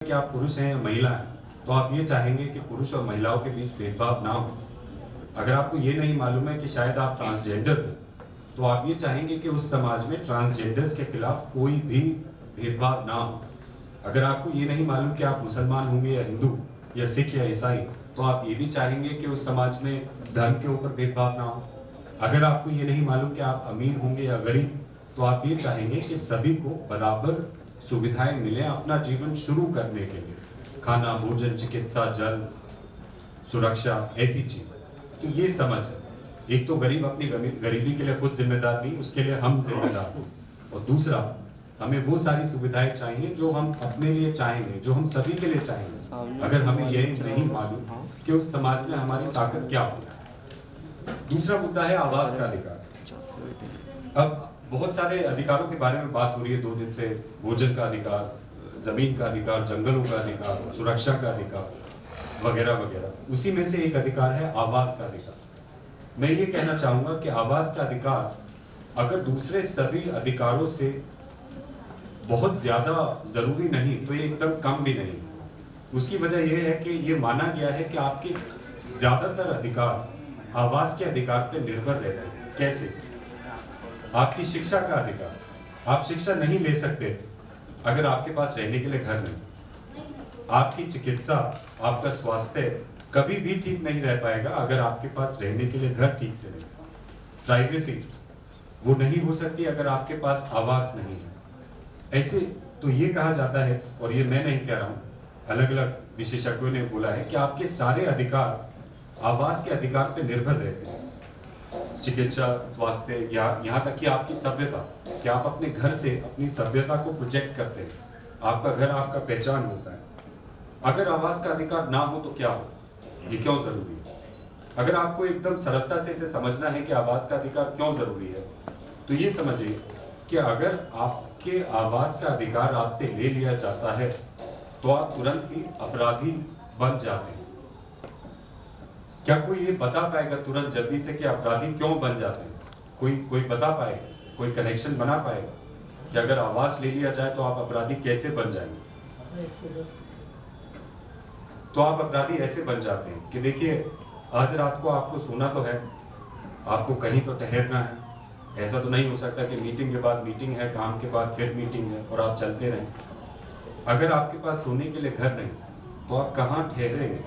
कि आप पुरुष हैं या महिला हैं, तो आप ये चाहेंगे कि पुरुष और महिलाओं के बीच भेदभाव ना हो। अगर आपको ये नहीं मालूम है कि शायद आप ट्रांसजेंडर हो, तो आप ये चाहेंगे कि उस समाज में ट्रांसजेंडर्स के खिलाफ कोई भी भेदभाव ना हो। अगर आपको ये नहीं मालूम कि आप मुसलमान होंगे या हिंदू या सिख या ईसाई, तो आप ये भी चाहेंगे कि उस समाज में धर्म के ऊपर भेदभाव ना हो। अगर आपको ये नहीं मालूम कि आप अमीर होंगे या गरीब, तो आप ये चाहेंगे कि सभी को बराबर सुविधाएं मिलें अपना जीवन शुरू करने के लिए, खाना, भोजन, चिकित्सा, जल, सुरक्षा, ऐसी चीज। तो ये समझ है। एक तो गरीब अपनी गरीबी के लिए खुद जिम्मेदार नहीं, उसके लिए हम जिम्मेदार हैं। और दूसरा, हमें वो सारी सुविधाएं चाहिए जो हम अपने लिए चाहेंगे, जो हम सभी के लिए चाहेंगे, अगर हमें यह नहीं मालूम कि उस समाज में हमारी ताकत क्या हो। दूसरा मुद्दा है आवास का अधिकार। अब बहुत सारे अधिकारों के बारे में बात हो रही है 2 दिन से, भोजन का अधिकार, जमीन का अधिकार, जंगलों का अधिकार, सुरक्षा का अधिकार वगैरह वगैरह। उसी में से एक अधिकार है आवास का अधिकार। मैं ये कहना चाहूंगा कि आवास का अधिकार अगर दूसरे सभी अधिकारों से बहुत ज्यादा जरूरी नहीं, तो ये एकदम कम भी नहीं। उसकी वजह यह है कि ये माना गया है कि आपके ज्यादातर अधिकार आवास के अधिकार पर निर्भर रहते हैं। कैसे? आपकी शिक्षा का अधिकार, आप शिक्षा नहीं ले सकते अगर आपके पास रहने के लिए घर नहीं। आपकी चिकित्सा, आपका स्वास्थ्य कभी भी ठीक नहीं रह पाएगा अगर आपके पास रहने के लिए घर ठीक से नहीं। प्राइवेसी वो नहीं हो सकती अगर आपके पास आवास नहीं है। ऐसे तो ये कहा जाता है, और ये मैं नहीं कह रहा हूँ, अलग अलग विशेषज्ञों ने बोला है कि आपके सारे अधिकार आवास के अधिकार पर निर्भर रहते हैं। चिकित्सा, स्वास्थ्य, यहाँ तक कि आपकी सभ्यता, कि आप अपने घर से अपनी सभ्यता को प्रोजेक्ट करते हैं। आपका घर आपका पहचान होता है। अगर आवास का अधिकार ना हो तो क्या हो? ये क्यों जरूरी है? अगर आपको एकदम सरलता से इसे समझना है कि आवास का अधिकार क्यों जरूरी है, तो ये समझिए कि अगर आपके आवास का अधिकार आपसे ले लिया जाता है तो आप तुरंत ही अपराधी बन जाते हैं। क्या कोई ये बता पाएगा तुरंत जल्दी से कि अपराधी क्यों बन जाते हैं? कोई बता पाएगा? कोई कनेक्शन बना पाएगा कि अगर आवास ले लिया जाए तो आप अपराधी कैसे बन जाएंगे? तो आप अपराधी ऐसे बन जाते हैं कि देखिए, आज रात को आपको सोना तो है, आपको कहीं तो ठहरना है। ऐसा तो नहीं हो सकता कि मीटिंग के बाद मीटिंग है, काम के बाद फिर मीटिंग है और आप चलते रहें। अगर आपके पास सोने के लिए घर नहीं तो आप कहाँ ठहरेंगे?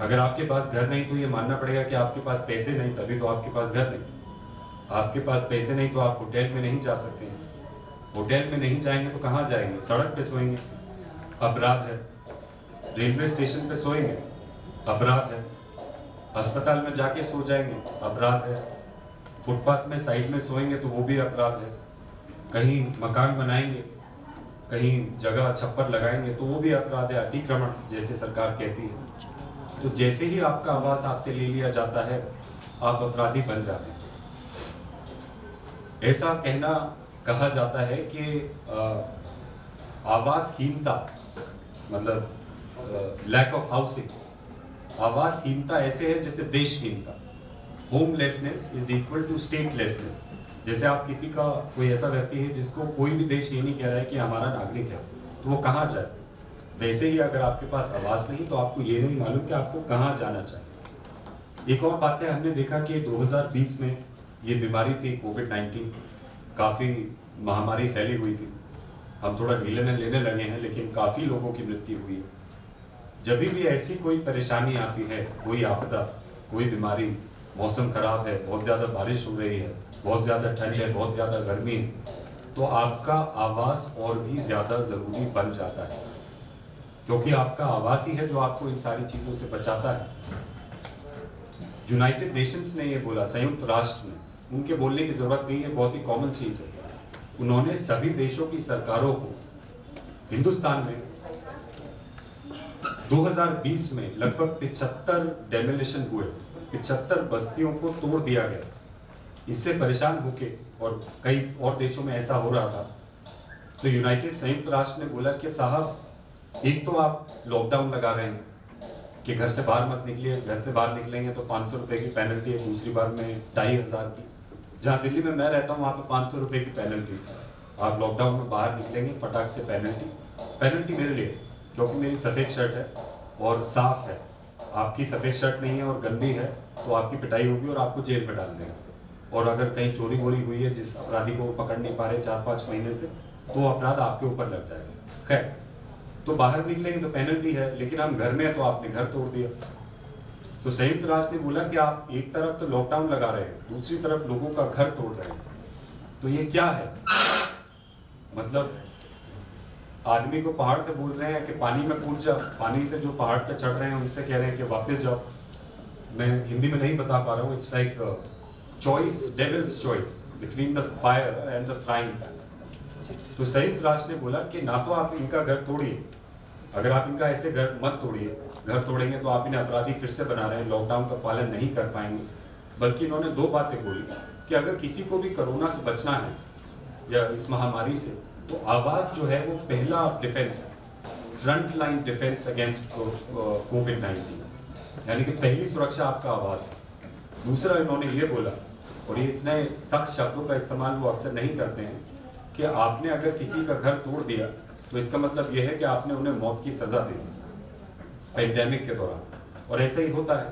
अगर आपके पास घर नहीं तो ये मानना पड़ेगा कि आपके पास पैसे नहीं, तभी तो आपके पास घर नहीं। आपके पास पैसे नहीं तो आप होटल में नहीं जा सकते हैं। होटल में नहीं जाएंगे तो कहाँ जाएंगे? सड़क पे सोएंगे, अपराध है। रेलवे स्टेशन पे सोएंगे, अपराध है। अस्पताल में जाके सो जाएंगे, अपराध है। फुटपाथ में साइड में सोएंगे तो वो भी अपराध है। कहीं मकान बनाएंगे, कहीं जगह छप्पर लगाएंगे तो वो भी अपराध है, अतिक्रमण जैसे सरकार कहती है। तो जैसे ही आपका आवास आपसे ले लिया जाता है, आप अपराधी बन जाते हैं। ऐसा कहा जाता है कि आवासहीनता, मतलब लैक ऑफ हाउसिंग, आवासहीनता ऐसे है जैसे देशहीनता। Homelessness is equal to statelessness. जैसे आप किसी का, कोई ऐसा व्यक्ति है जिसको कोई भी देश ये नहीं कह रहा है कि हमारा नागरिक है, तो वो कहाँ जाए? वैसे ही अगर आपके पास आवास नहीं तो आपको ये नहीं मालूम कि आपको कहाँ जाना चाहिए। एक और बात है, हमने देखा कि 2020 में ये बीमारी थी कोविड-19, काफ़ी महामारी फैली हुई थी। हम थोड़ा ढीले में लेने लगे हैं, लेकिन काफ़ी लोगों की मृत्यु हुई है। जब भी ऐसी कोई परेशानी आती है, कोई आपदा, कोई बीमारी, मौसम खराब है, बहुत ज़्यादा बारिश हो रही है, बहुत ज़्यादा ठंड है, बहुत ज़्यादा गर्मी है, तो आपका आवास और भी ज़्यादा ज़रूरी बन जाता है, क्योंकि आपका आवास ही है जो आपको इन सारी चीज़ों से बचाता है। यूनाइटेड नेशंस ने ये बोला, संयुक्त राष्ट्र ने, उनके बोलने की ज़रूरत नहीं है, बहुत ही कॉमन चीज़ है। उन्होंने सभी देशों की सरकारों को, हिंदुस्तान में 2020 में लगभग 75 डेमोलिशन हुए, 75 बस्तियों को तोड़ दिया गया। इससे परेशान होके, और कई और देशों में ऐसा हो रहा था, तो संयुक्त राष्ट्र ने बोला कि साहब, एक तो आप लॉकडाउन लगा रहे हैं कि घर से बाहर मत निकलिए, घर से बाहर निकलेंगे तो 500 रुपए की पेनल्टी है, दूसरी बार में 2500 की। जहाँ दिल्ली में मैं रहता हूँ वहाँ पे 500 रुपए की पेनल्टी। आप लॉकडाउन में बाहर निकलेंगे, फटाक से पेनल्टी। पेनल्टी मेरे लिए, क्योंकि मेरी सफ़ेद शर्ट है और साफ है। आपकी सफ़ेद शर्ट नहीं है और गंदी है तो आपकी पिटाई होगी और आपको जेल में डाल देंगे। और अगर कहीं चोरी वोरी हुई है, जिस अपराधी को पकड़ नहीं पा रहे 4-5 महीने से, तो अपराध आपके ऊपर लग जाएगा। खैर, तो बाहर निकलेंगे तो पेनल्टी है, लेकिन हम घर में हैं तो आपने घर तोड़ दिया। तो संयुक्त राष्ट्र ने बोला कि आप एक तरफ तो लॉकडाउन लगा रहे हैं, दूसरी तरफ लोगों का घर तोड़ रहे हैं, तो ये क्या है? मतलब आदमी को पहाड़ से बोल रहे हैं कि पानी में कूद जाओ, पानी से जो पहाड़ पे चढ़ रहे हैं उनसे कह रहे हैं कि वापस जाओ। मैं हिंदी में नहीं बता पा रहा हूँ। It's like choice, devil's choice between the fire and the frying pan. तो संयुक्त राष्ट्र ने बोला कि ना तो आप इनका घर तोड़िए, अगर आप इनका ऐसे घर मत तोड़िए, घर तोड़ेंगे तो आप इन्हें अपराधी फिर से बना रहे हैं, लॉकडाउन का पालन नहीं कर पाएंगे। बल्कि इन्होंने 2 बातें बोली कि अगर किसी को भी कोरोना से बचना है या इस महामारी से, तो आवाज़ जो है वो पहला डिफेंस है, फ्रंट लाइन डिफेंस अगेंस्ट कोविड-19, यानी कि पहली सुरक्षा आपका आवाज़ है। दूसरा इन्होंने ये बोला, और ये इतने सख्त शब्दों का इस्तेमाल वो अक्सर नहीं करते हैं, कि आपने अगर किसी का घर तोड़ दिया तो इसका मतलब ये है कि आपने उन्हें मौत की सज़ा दे दी पेंडेमिक के दौरान, और ऐसा ही होता है।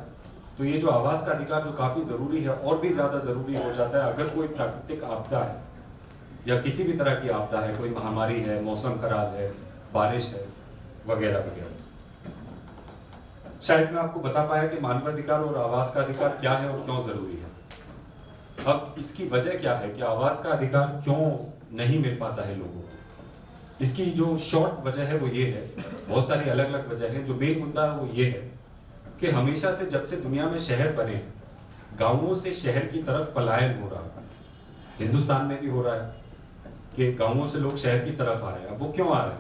तो ये जो आवाज़ का अधिकार जो काफ़ी ज़रूरी है, और भी ज़्यादा ज़रूरी हो जाता है अगर कोई प्राकृतिक आपदा है या किसी भी तरह की आपदा है, कोई महामारी है, मौसम खराब है, बारिश है, वगैरह वगैरह। शायद मैं आपको बता पाया कि मानवाधिकार और आवाज़ का अधिकार क्या है और क्यों ज़रूरी है। अब इसकी वजह क्या है कि आवाज़ का अधिकार क्यों नहीं मिल पाता है लोगों को? इसकी जो शॉर्ट वजह है वो ये है, बहुत सारी अलग अलग वजह है। जो मेन मुद्दा है वो ये है कि हमेशा से जब से दुनिया में शहर बने, गांवों से शहर की तरफ पलायन हो रहा है। हिंदुस्तान में भी हो रहा है कि गांवों से लोग शहर की तरफ आ रहे हैं। अब वो क्यों आ रहे हैं?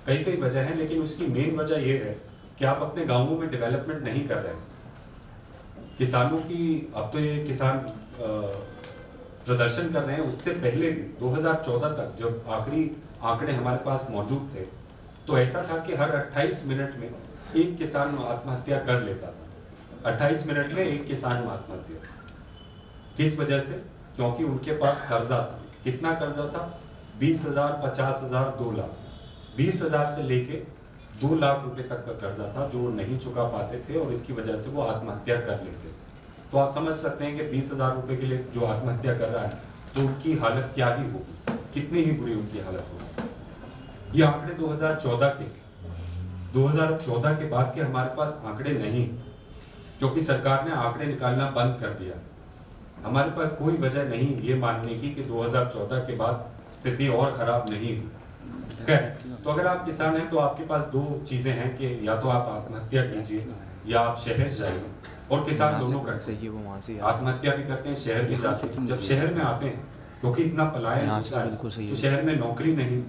कई कई वजह है, लेकिन उसकी मेन वजह ये है कि आप अपने गांवों में डेवलपमेंट नहीं कर रहे हैं। किसानों की, अब तो ये किसान प्रदर्शन कर रहे हैं, उससे पहले भी 2014 तक जब आखिरी आंकड़े हमारे पास मौजूद थे, तो ऐसा था कि हर 28 मिनट में एक किसान आत्महत्या कर लेता था। 28 मिनट में एक किसान आत्महत्या। किस वजह से? क्योंकि उनके पास कर्जा था। कितना कर्जा था? 20,000, 50,000, 2 लाख। 20,000 से लेके 2 लाख रुपए तक का कर्जा था जो नहीं चुका पाते थे, और इसकी वजह से वो आत्महत्या कर लेते। तो आप समझ सकते हैं कि 20,000 रुपए के लिए जो आत्महत्या कर रहा है तो उनकी हालत क्या ही होगी, कितनी ही बुरी उनकी हालत होगी। ये आंकड़े 2014 के बाद के हमारे पास आंकड़े नहीं, क्योंकि सरकार ने आंकड़े निकालना बंद कर दिया। हमारे पास कोई वजह नहीं ये मानने की कि 2014 के बाद स्थिति और खराब नहीं हुई। खैर, तो अगर आप किसान हैं तो आपके पास 2 चीजें हैं कि या तो आप आत्महत्या कीजिए या आप शहर जाइए, और किसान दोनों करते हैं, आत्महत्या भी करते हैं, शहर भी जाते हैं। जब शहर में आते हैं, क्योंकि इतना पलायन होता है, तो शहर में नौकरी नहीं,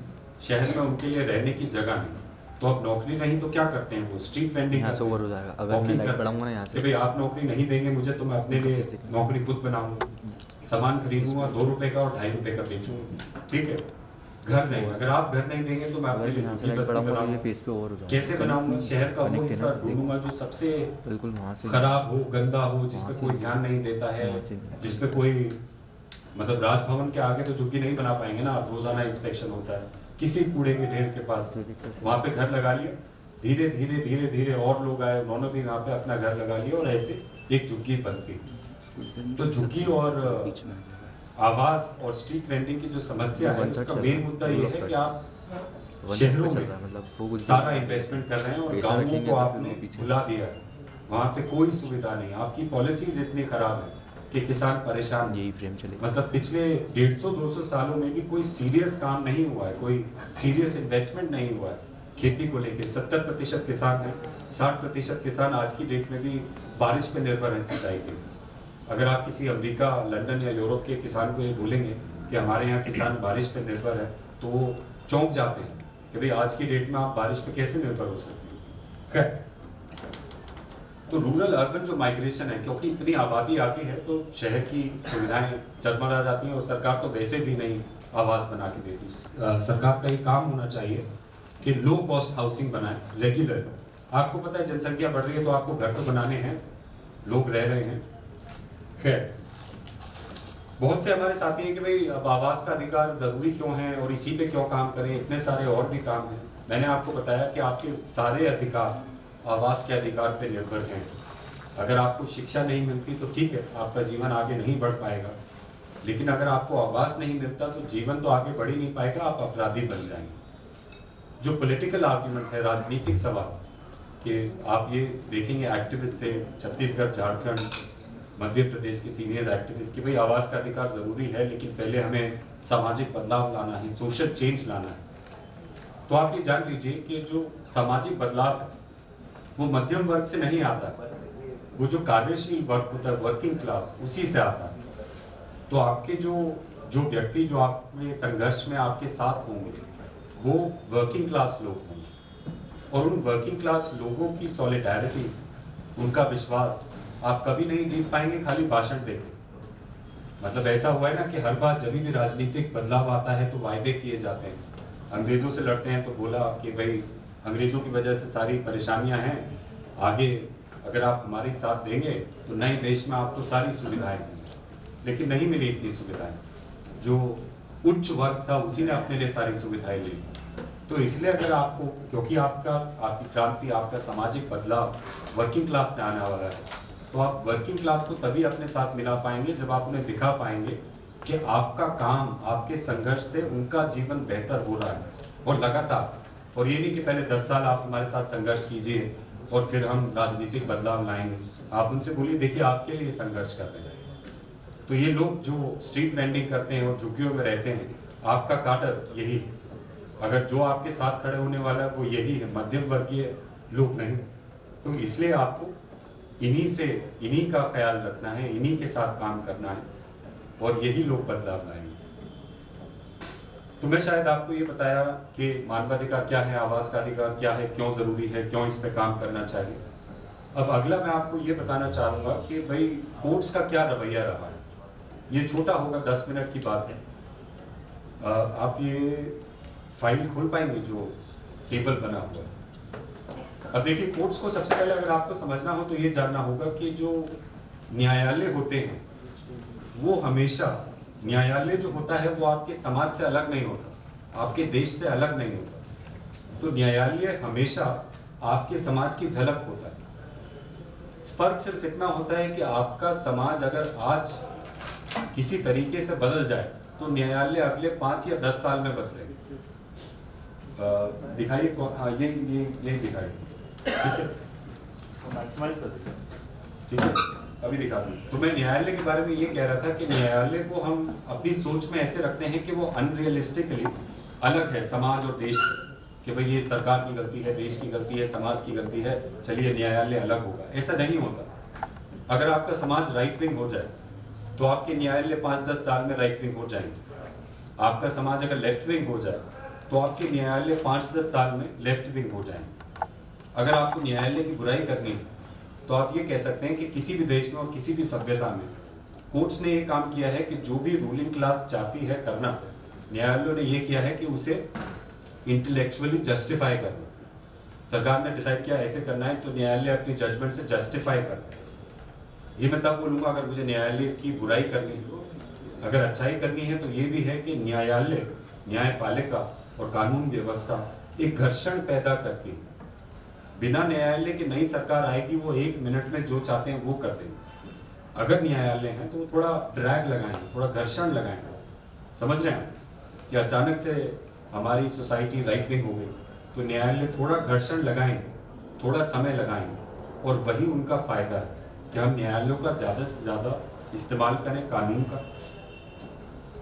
शहर में उनके लिए रहने की जगह नहीं, तो अब नौकरी नहीं तो क्या करते हैं? वो स्ट्रीट वेंडिंग करते हैं कि भाई आप नौकरी नहीं देंगे मुझे तो मैं अपने लिए नौकरी खुद बनाऊंगा, सामान खरीदूंगा, 2 रुपए का और 2.5 रुपए का बेचूंगा। ठीक है, घर नहीं, अगर आप घर नहीं देंगे तो मैं अपने लिए झुग्गी बस्ती बनाऊंगा। कैसे बनाऊंगा? शहर का वो हिस्सा ढूंढूंगा जो सबसे खराब हो, गंदा हो, जिसपे कोई ध्यान नहीं देता है, जिसपे कोई, मतलब राजभवन के आगे तो झुग्गी नहीं बना पाएंगे ना आप, रोजाना इंस्पेक्शन होता है। किसी कूड़े के ढेर के पास वहां पे घर लगा लिया, धीरे धीरे धीरे धीरे और लोग आए, उन्होंने भी वहां पे अपना घर लगा लिया, और ऐसे एक झुग्गी बनती। तो झुग्गी और आवास और स्ट्रीट वेंडिंग की जो समस्या है, उसका मेन मुद्दा ये है कि आप शहरों में सारा इन्वेस्टमेंट कर रहे हैं और गांवों को आपने भुला दिया है। वहाँ पे कोई सुविधा नहीं, आपकी पॉलिसीज इतनी खराब है कि किसान परेशान। यही फ्रेम चलेगा। मतलब पिछले 150-200 सालों में भी कोई सीरियस काम नहीं हुआ है, कोई सीरियस इन्वेस्टमेंट नहीं हुआ है खेती को लेके। 70% किसान हैं, 60% किसान आज की डेट में भी बारिश पे निर्भर हैं सिंचाई के लिए। अगर आप किसी अमेरिका, लंदन या यूरोप के किसान को ये बोलेंगे कि हमारे यहाँ किसान बारिश पे निर्भर है, तो वो चौंक जाते हैं कि भाई आज की डेट में आप बारिश पे कैसे निर्भर हो सकते हो। खैर, तो रूरल अर्बन जो माइग्रेशन है, क्योंकि इतनी आबादी आती है तो शहर की सुविधाएं चरमरा जाती हैं, और सरकार तो वैसे भी नहीं आवास बना के देती। सरकार का ये काम होना चाहिए कि लो कॉस्ट हाउसिंग बनाए, रेगुलर। आपको पता है जनसंख्या बढ़ रही है तो आपको घर तो बनाने हैं, लोग रह रहे हैं। खैर, बहुत से हमारे साथी हैं कि भाई अब आवास का अधिकार जरूरी क्यों है और इसी पे क्यों काम करें, इतने सारे और भी काम हैं। मैंने आपको बताया कि आपके सारे अधिकार आवास के अधिकार पर निर्भर हैं। अगर आपको शिक्षा नहीं मिलती तो ठीक है, आपका जीवन आगे नहीं बढ़ पाएगा, लेकिन अगर आपको आवास नहीं मिलता तो जीवन तो आगे बढ़ ही नहीं पाएगा, आप अपराधी बन जाएंगे। जो पॉलिटिकल आर्गुमेंट है, राजनीतिक सवाल, कि आप ये देखेंगे एक्टिविस्ट से छत्तीसगढ़, झारखंड, मध्य प्रदेश के सीनियर एक्टिविस्ट कि भाई आवास का अधिकार ज़रूरी है, लेकिन पहले हमें सामाजिक बदलाव लाना है, सोशल चेंज लाना है। तो आप ये जान लीजिए कि जो सामाजिक बदलाव है वो मध्यम वर्ग से नहीं आता, वो जो कार्यशील वर्ग होता है, वर्किंग क्लास, उसी से आता है। तो आपके जो व्यक्ति जो आपके संघर्ष में आपके साथ होंगे वो वर्किंग क्लास लोग होंगे, और उन वर्किंग क्लास लोगों की सॉलिडारिटी, उनका विश्वास आप कभी नहीं जीत पाएंगे खाली भाषण देकर। मतलब ऐसा हुआ है ना कि हर बार जब भी राजनीतिक बदलाव आता है तो वायदे किए जाते हैं। अंग्रेजों से लड़ते हैं तो बोला कि भाई अंग्रेजों की वजह से सारी परेशानियां हैं, आगे अगर आप हमारे साथ देंगे तो नए देश में आपको सारी सुविधाएं मिलेंगी। लेकिन नहीं मिली इतनी सुविधाएं, जो उच्च वर्ग था उसी ने अपने लिए सारी सुविधाएं ली। तो इसलिए अगर आपको, क्योंकि आपकी क्रांति, आपका सामाजिक बदलाव वर्किंग क्लास से आने वाला है, तो आप वर्किंग क्लास को तभी अपने साथ मिला पाएंगे जब आप उन्हें दिखा पाएंगे कि आपका काम, आपके संघर्ष से उनका जीवन बेहतर हो रहा है, और लगातार। और ये नहीं कि पहले 10 साल आप हमारे साथ संघर्ष कीजिए और फिर हम राजनीतिक बदलाव लाएंगे। आप उनसे बोलिए देखिए आपके लिए संघर्ष कर रहे हैं। तो ये लोग जो स्ट्रीट वेंडिंग करते हैं और झुग्गियों में रहते हैं, आपका काडर यही है। अगर जो आपके साथ खड़े होने वाला है वो यही है, मध्यम वर्गीय लोग नहीं। तो इसलिए आपको इन्हीं का ख्याल रखना है, इन्हीं के साथ काम करना है, और यही लोग बदलाव लाएंगे। तो मैं शायद आपको ये बताया कि मानवाधिकार क्या है, आवास का अधिकार क्या है, क्यों ज़रूरी है, क्यों इस पे काम करना चाहिए। अब अगला मैं आपको ये बताना चाहूँगा कि भाई कोर्ट्स का क्या रवैया रहा है। ये छोटा होगा, 10 मिनट की बात है। आप ये फाइल खोल पाएंगे जो टेबल बना हुआ है। अब देखिए कोर्ट्स को सबसे पहले अगर आपको समझना हो तो ये जानना होगा कि जो न्यायालय होते हैं वो हमेशा, न्यायालय जो होता है वो आपके समाज से अलग नहीं होता, आपके देश से अलग नहीं होता। तो न्यायालय हमेशा आपके समाज की झलक होता है। फर्क सिर्फ इतना होता है कि आपका समाज अगर आज किसी तरीके से बदल जाए तो न्यायालय अगले 5 या 10 साल में बदलेगा। दिखाइए कौन, हाँ ये दिखाइए, ठीक है, ठीक है, अभी दिखा दूँ। तो मैं न्यायालय के बारे में ये कह रहा था कि न्यायालय को हम अपनी सोच में ऐसे रखते हैं कि वो अनरियलिस्टिकली अलग है समाज और देश से, कि भाई ये सरकार की गलती है, देश की गलती है, समाज की गलती है, चलिए न्यायालय अलग होगा। ऐसा नहीं होता। अगर आपका समाज राइट विंग हो जाए तो आपके न्यायालय 5-10 साल में राइट विंग हो जाएंगे। आपका समाज अगर लेफ्ट विंग हो जाए तो आपके न्यायालय 5-10 साल में लेफ्ट विंग हो जाएंगे। अगर आपको न्यायालय की बुराई करनी है तो आप ये कह सकते हैं कि किसी भी देश में और किसी भी सभ्यता में कोर्ट्स ने ये काम किया है कि जो भी रूलिंग क्लास चाहती है करना, न्यायालयों ने ये किया है कि उसे इंटेलेक्चुअली जस्टिफाई करना। सरकार ने डिसाइड किया ऐसे करना है तो न्यायालय अपनी जजमेंट से जस्टिफाई करता है। ये मैं तब बोलूँगा अगर मुझे न्यायालय की बुराई करनी है। अगर अच्छाई करनी है तो ये भी है कि न्यायालय, न्यायपालिका और कानून व्यवस्था एक घर्षण पैदा करती है। बिना न्यायालय की नई सरकार आएगी, वो 1 मिनट में जो चाहते हैं वो कर देंगे। अगर न्यायालय हैं तो वो थोड़ा ड्रैग लगाएंगे, थोड़ा घर्षण लगाएंगे। समझ रहे हैं कि अचानक से हमारी सोसाइटी राइट विंग हो गई तो न्यायालय थोड़ा घर्षण लगाएंगे, थोड़ा समय लगाएंगे, और वही उनका फायदा है कि हम न्यायालयों का ज़्यादा से ज़्यादा इस्तेमाल करें, कानून का।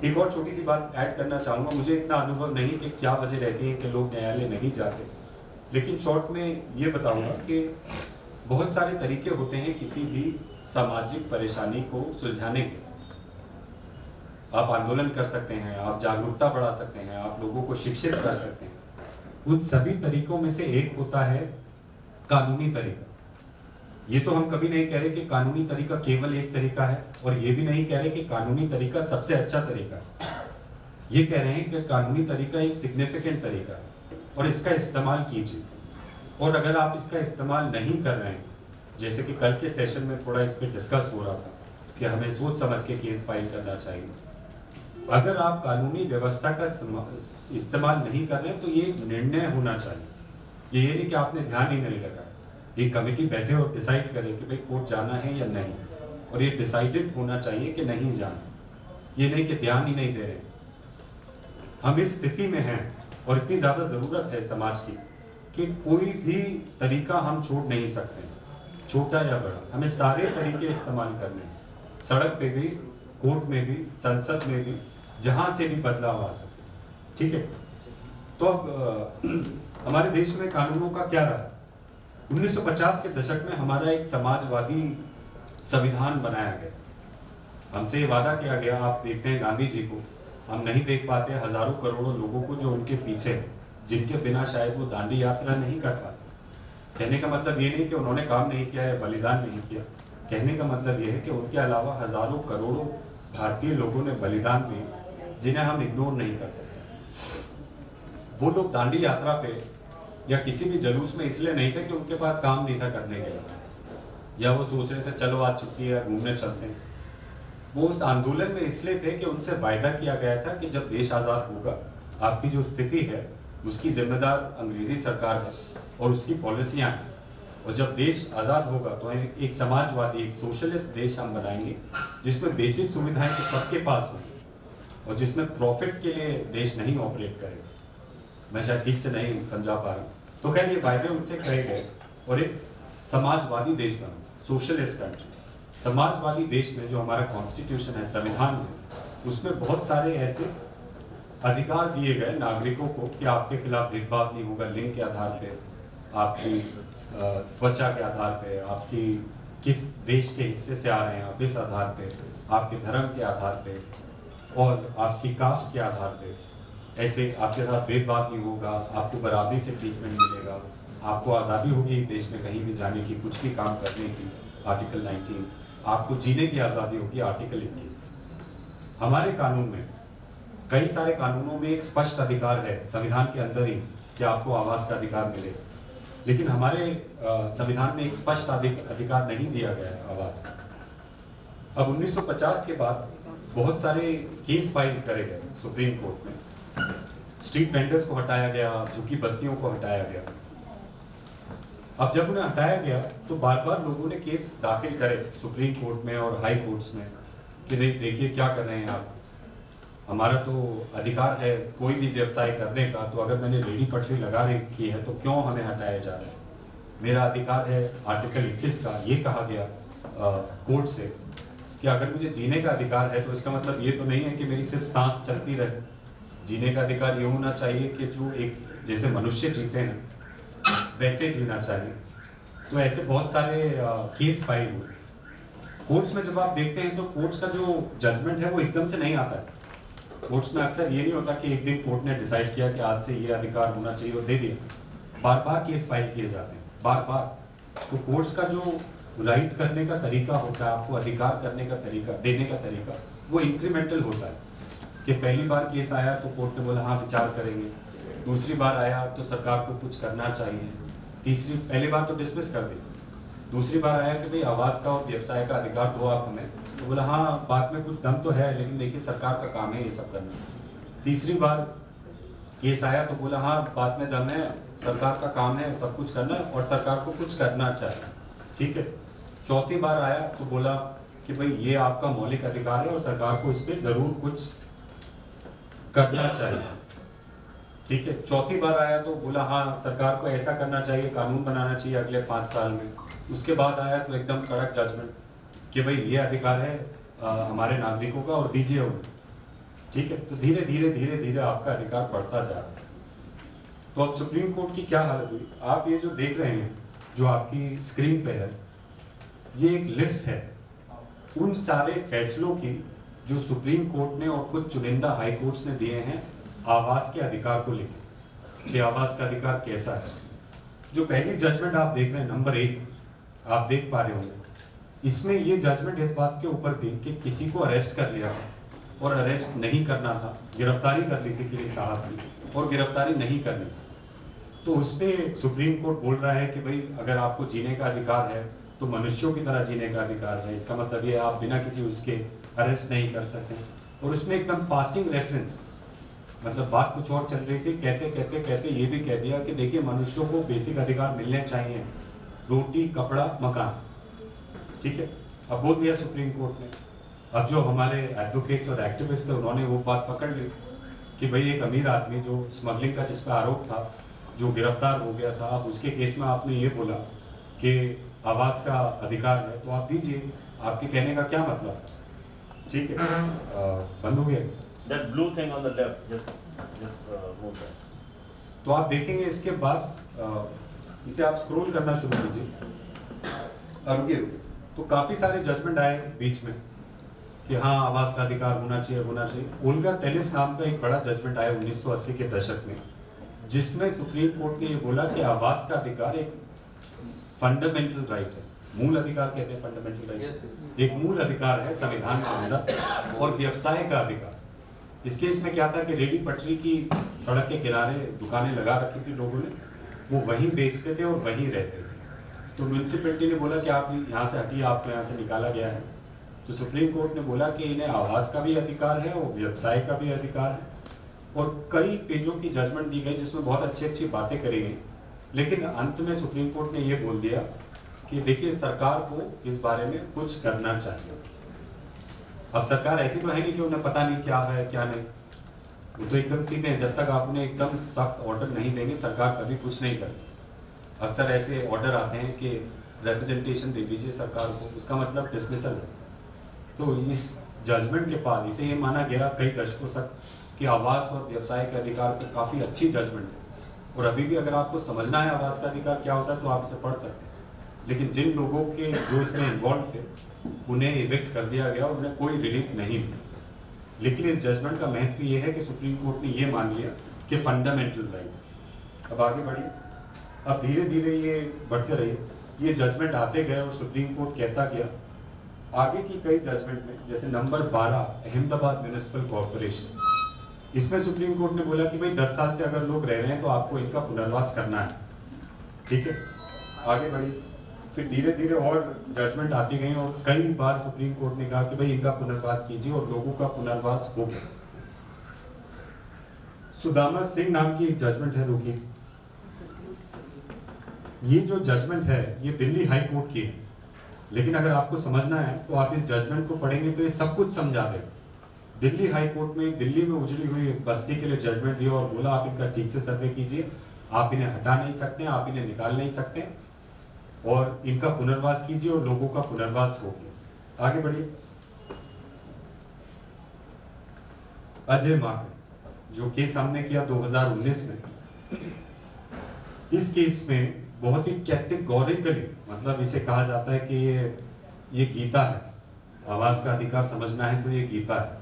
एक और छोटी सी बात ऐड करना चाहूँगा। मुझे इतना अनुभव नहीं कि क्या वजह रहती है कि लोग न्यायालय नहीं जाते, लेकिन शॉर्ट में ये बताऊँगा कि बहुत सारे तरीके होते हैं किसी भी सामाजिक परेशानी को सुलझाने के। आप आंदोलन कर सकते हैं, आप जागरूकता बढ़ा सकते हैं, आप लोगों को शिक्षित कर सकते हैं। उन सभी तरीकों में से एक होता है कानूनी तरीका। ये तो हम कभी नहीं कह रहे कि कानूनी तरीका केवल एक तरीका है, और ये भी नहीं कह रहे कि कानूनी तरीका सबसे अच्छा तरीका है। ये कह रहे हैं कि कानूनी तरीका एक सिग्निफिकेंट तरीका है और इसका इस्तेमाल कीजिए। और अगर आप इसका इस्तेमाल नहीं कर रहे हैं, जैसे कि कल के सेशन में थोड़ा इस पर डिस्कस हो रहा था कि हमें सोच समझ के केस फाइल करना चाहिए, अगर आप कानूनी व्यवस्था का इस्तेमाल नहीं कर रहे हैं तो ये एक निर्णय होना चाहिए। ये नहीं कि आपने ध्यान ही नहीं लगाया। एक कमेटी बैठे और डिसाइड करे कि भाई कोर्ट जाना है या नहीं, और ये डिसाइडेड होना चाहिए कि नहीं जाना, ये नहीं कि ध्यान ही नहीं दे रहे। हम इस स्थिति में हैं और इतनी ज़्यादा ज़रूरत है समाज की कि कोई भी तरीका हम छोड़ नहीं सकते, छोटा या बड़ा, हमें सारे तरीके इस्तेमाल करने हैं। सड़क पे भी, कोर्ट में भी, संसद में भी, जहाँ से भी बदलाव आ सके। ठीक है, तो अब हमारे देश में कानूनों का क्या रहा? 1950 के दशक में हमारा एक समाजवादी संविधान बनाया गया। हमसे ये वादा किया गया, आप देखते हैं गांधी जी को, हम नहीं देख पाते हजारों करोड़ों लोगों को जो उनके पीछे हैं, जिनके बिना शायद वो दांडी यात्रा नहीं कर पाते। कहने का मतलब ये नहीं कि उन्होंने काम नहीं किया या बलिदान नहीं किया। कहने का मतलब ये है कि उनके अलावा हजारों करोड़ों भारतीय लोगों ने बलिदान दिए, जिन्हें हम इग्नोर नहीं कर सकते। वो लोग दांडी यात्रा पे या किसी भी जुलूस में इसलिए नहीं थे कि उनके पास काम नहीं था करने के लिए, या वो सोच रहे थे चलो आज छुट्टी है घूमने चलते हैं। वो उस आंदोलन में इसलिए थे कि उनसे वायदा किया गया था कि जब देश आज़ाद होगा, आपकी जो स्थिति है उसकी जिम्मेदार अंग्रेजी सरकार है और उसकी पॉलिसियाँ हैं, और जब देश आज़ाद होगा तो एक समाजवादी, एक सोशलिस्ट देश हम बनाएंगे जिसमें बेसिक सुविधाएं तो सबके पास होंगी और जिसमें प्रॉफिट के लिए देश नहीं ऑपरेट करेगा। मैं शायद ठीक से नहीं समझा पा रहा हूँ। तो खैर ये वायदे उनसे कहे गए और एक समाजवादी देश बना, सोशलिस्ट कंट्री। समाजवादी देश में जो हमारा कॉन्स्टिट्यूशन है, संविधान है, उसमें बहुत सारे ऐसे अधिकार दिए गए नागरिकों को कि आपके खिलाफ भेदभाव नहीं होगा लिंग के आधार पे, आपकी त्वचा के आधार पे, आपकी किस देश के हिस्से से आ रहे हैं आप इस आधार पे, आपके धर्म के आधार पे और आपकी कास्ट के आधार पे, ऐसे आपके साथ भेदभाव नहीं होगा, आपको बराबरी से ट्रीटमेंट मिलेगा, आपको आज़ादी होगी देश में कहीं भी जाने की, कुछ भी काम करने की, आर्टिकल 19, आपको जीने की आज़ादी होगी, आर्टिकल 21। हमारे कानून में, कई सारे कानूनों में एक स्पष्ट अधिकार है संविधान के अंदर ही कि आपको आवास का अधिकार मिले, लेकिन हमारे संविधान में एक स्पष्ट अधिकार नहीं दिया गया है आवास का। अब 1950 के बाद बहुत सारे केस फाइल करे गए सुप्रीम कोर्ट में। स्ट्रीट वेंडर्स को हटाया गया, झुग्गी बस्तियों को हटाया गया। अब जब उन्हें हटाया गया तो बार बार लोगों ने केस दाखिल करे सुप्रीम कोर्ट में और हाई कोर्ट्स में कि देखिए क्या कर रहे हैं आप, हमारा तो अधिकार है कोई भी व्यवसाय करने का, तो अगर मैंने रेडी पटरी लगा रखी है तो क्यों हमें हटाया जा रहा है? मेरा अधिकार है आर्टिकल 21 का, ये कहा गया कोर्ट से कि अगर मुझे जीने का अधिकार है तो इसका मतलब ये तो नहीं है कि मेरी सिर्फ सांस चलती रहे। जीने का अधिकार ये होना चाहिए कि जो एक जैसे मनुष्य जीते हैं वैसे जीना चाहिए। तो ऐसे बहुत सारे केस फाइल हुए कोर्ट्स में। जब आप देखते हैं तो कोर्ट्स का जो जजमेंट है वो एकदम से नहीं आता है। कोर्ट्स में अक्सर ये नहीं होता कि एक दिन कोर्ट ने डिसाइड किया कि आज से ये अधिकार होना चाहिए और दे दिया। बार बार केस फाइल किए जाते हैं, बार बार। तो कोर्ट्स का जो राइट करने का तरीका होता है, आपको अधिकार करने का तरीका, देने का तरीका, वो इंक्रीमेंटल होता है कि पहली बार केस आया तो कोर्ट ने बोला हाँ विचार करेंगे, दूसरी बार आया तो सरकार को कुछ करना चाहिए, पहली बार तो डिसमिस कर दी, दूसरी बार आया कि भाई आवास का और व्यवसाय का अधिकार दो आप हमें, तो बोला हाँ बात में कुछ दम तो है लेकिन देखिए सरकार का काम है ये सब करना। तीसरी बार केस आया तो बोला हाँ बात में दम है, सरकार का काम है सब कुछ करना और सरकार को कुछ करना चाहिए, ठीक है। चौथी बार आया तो बोला कि भाई ये आपका मौलिक अधिकार है और सरकार को इस पर जरूर कुछ करना चाहिए, ठीक है। चौथी बार आया तो बोला हाँ सरकार को ऐसा करना चाहिए, कानून बनाना चाहिए अगले 5 साल में। उसके बाद आया तो एकदम कड़क जजमेंट कि भाई ये अधिकार है हमारे नागरिकों का और दीजिए उन्हें, ठीक है। तो धीरे धीरे धीरे धीरे आपका अधिकार बढ़ता जा रहा है। तो अब सुप्रीम कोर्ट की क्या हालत हुई, आप ये जो देख रहे हैं जो आपकी स्क्रीन पे है, ये एक लिस्ट है उन सारे फैसलों की जो सुप्रीम कोर्ट ने और कुछ चुनिंदा हाई कोर्ट्स ने दिए हैं आवास के अधिकार को लेकर कि आवास का अधिकार कैसा है। जो पहली जजमेंट आप देख रहे हैं नंबर 1, आप देख पा रहे होंगे, इसमें ये जजमेंट इस बात के ऊपर थी कि किसी को अरेस्ट कर लिया था और अरेस्ट नहीं करना था, गिरफ्तारी कर ली थी किसी साहब की और गिरफ्तारी नहीं करनी। तो उस पर सुप्रीम कोर्ट बोल रहा है कि भाई अगर आपको जीने का अधिकार है तो मनुष्यों की तरह जीने का अधिकार है, इसका मतलब ये आप बिना किसी उसके अरेस्ट नहीं कर सकते। और उसमें एकदम पासिंग रेफरेंस, मतलब बात कुछ और चल रही थी, कहते कहते कहते ये भी कह दिया कि देखिए मनुष्यों को बेसिक अधिकार मिलने चाहिए, रोटी कपड़ा मकान, ठीक है। अब बोल दिया सुप्रीम कोर्ट ने। अब जो हमारे एडवोकेट्स और एक्टिविस्ट थे उन्होंने वो बात पकड़ ली कि भाई एक अमीर आदमी जो स्मगलिंग का जिस पर आरोप था, जो गिरफ्तार हो गया था, अब उसके केस में आपने ये बोला कि आवाज़ का अधिकार है, तो आप दीजिए, आपके कहने का क्या मतलब था, ठीक है। बंद हो गया। That blue thing on the left, just move that. तो आप देखेंगे इसके बाद इसे आप स्क्रॉल करना शुरू कीजिए। रुकिए, तो काफ़ी सारे जजमेंट आए बीच में कि हाँ आवाज़ का अधिकार होना चाहिए। ओल्गा तेलिस नाम का एक बड़ा जजमेंट आया 1980 के दशक में, जिसमें सुप्रीम कोर्ट ने ये बोला कि आवाज़ का अधिकार एक फंडामेंटल राइट है, मूल अधिकार कहते हैं फंडामेंटल राइट, एक मूल अधिकार है संविधान के अंदर। और व्यवसाय का अधिकार, इस केस में क्या था कि रेडी पटरी की सड़क के किनारे दुकानें लगा रखी थी लोगों ने, वो वहीं बेचते थे और वहीं रहते थे। तो म्यूनसिपैलिटी ने बोला कि आप यहाँ से हटिए, आपको यहाँ से निकाला गया है। तो सुप्रीम कोर्ट ने बोला कि इन्हें आवास का भी अधिकार है और व्यवसाय का भी अधिकार है, और कई पेजों की जजमेंट दी गई जिसमें बहुत अच्छी अच्छी बातें करी गई। लेकिन अंत में सुप्रीम कोर्ट ने ये बोल दिया कि देखिए सरकार को इस बारे में कुछ करना चाहिए। अब सरकार ऐसी तो है नहीं कि उन्हें पता नहीं क्या है क्या नहीं, वो तो एकदम सीधे हैं, जब तक आप उन्हें एकदम सख्त ऑर्डर नहीं देंगे सरकार कभी कुछ नहीं करेगी। अक्सर ऐसे ऑर्डर आते हैं कि रिप्रेजेंटेशन दे दीजिए सरकार को, उसका मतलब डिसमिसल है। तो इस जजमेंट के बाद इसे ये माना गया कई दशकों तक कि आवास और व्यवसाय के अधिकार पे काफ़ी अच्छी जजमेंट है, और अभी भी अगर आपको समझना है आवास का अधिकार क्या होता है तो आप इसे पढ़ सकते हैं। लेकिन जिन लोगों के जो इसमें इन्वॉल्व थे उन्हें इविक्ट कर दिया गया, उन्हें कोई रिलीफ नहीं मिली। लेकिन इस जजमेंट का महत्व ये है कि सुप्रीम कोर्ट ने ये मान लिया कि फंडामेंटल राइट। अब आगे बढ़िए, अब धीरे धीरे ये बढ़ते रहिए, ये जजमेंट आते गए और सुप्रीम कोर्ट कहता गया। आगे की कई जजमेंट में, जैसे नंबर 12 अहमदाबाद म्यूनिसिपल कॉर्पोरेशन, इसमें सुप्रीम कोर्ट ने बोला कि भाई 10 साल से अगर लोग रह रहे हैं तो आपको इनका पुनर्वास करना है, ठीक है। आगे बढ़िए, फिर धीरे धीरे और जजमेंट आती गई और कई बार सुप्रीम कोर्ट ने कहा कि भाई इनका पुनर्वास कीजिए, और लोगों का पुनर्वास हो गया। सुदामा सिंह नाम की एक जजमेंट है, रुकिए, ये जो जजमेंट है ये दिल्ली हाई कोर्ट की है, लेकिन अगर आपको समझना है तो आप इस जजमेंट को पढ़ेंगे तो ये सब कुछ समझा दे। दिल्ली हाई कोर्ट में दिल्ली में उजड़ी हुई बस्ती के लिए जजमेंट दिया और बोला आप इनका ठीक से सर्वे कीजिए, आप इन्हें हटा नहीं सकते, आप इन्हें निकाल नहीं सकते, और इनका पुनर्वास कीजिए और लोगों का पुनर्वास हो गया। आगे बढ़िए, अजय माकड़े जो केस हमने किया 2019 में, इस केस में बहुत ही कैटेगोरिकली, मतलब इसे कहा जाता है कि ये गीता है, आवाज का अधिकार समझना है तो ये गीता है।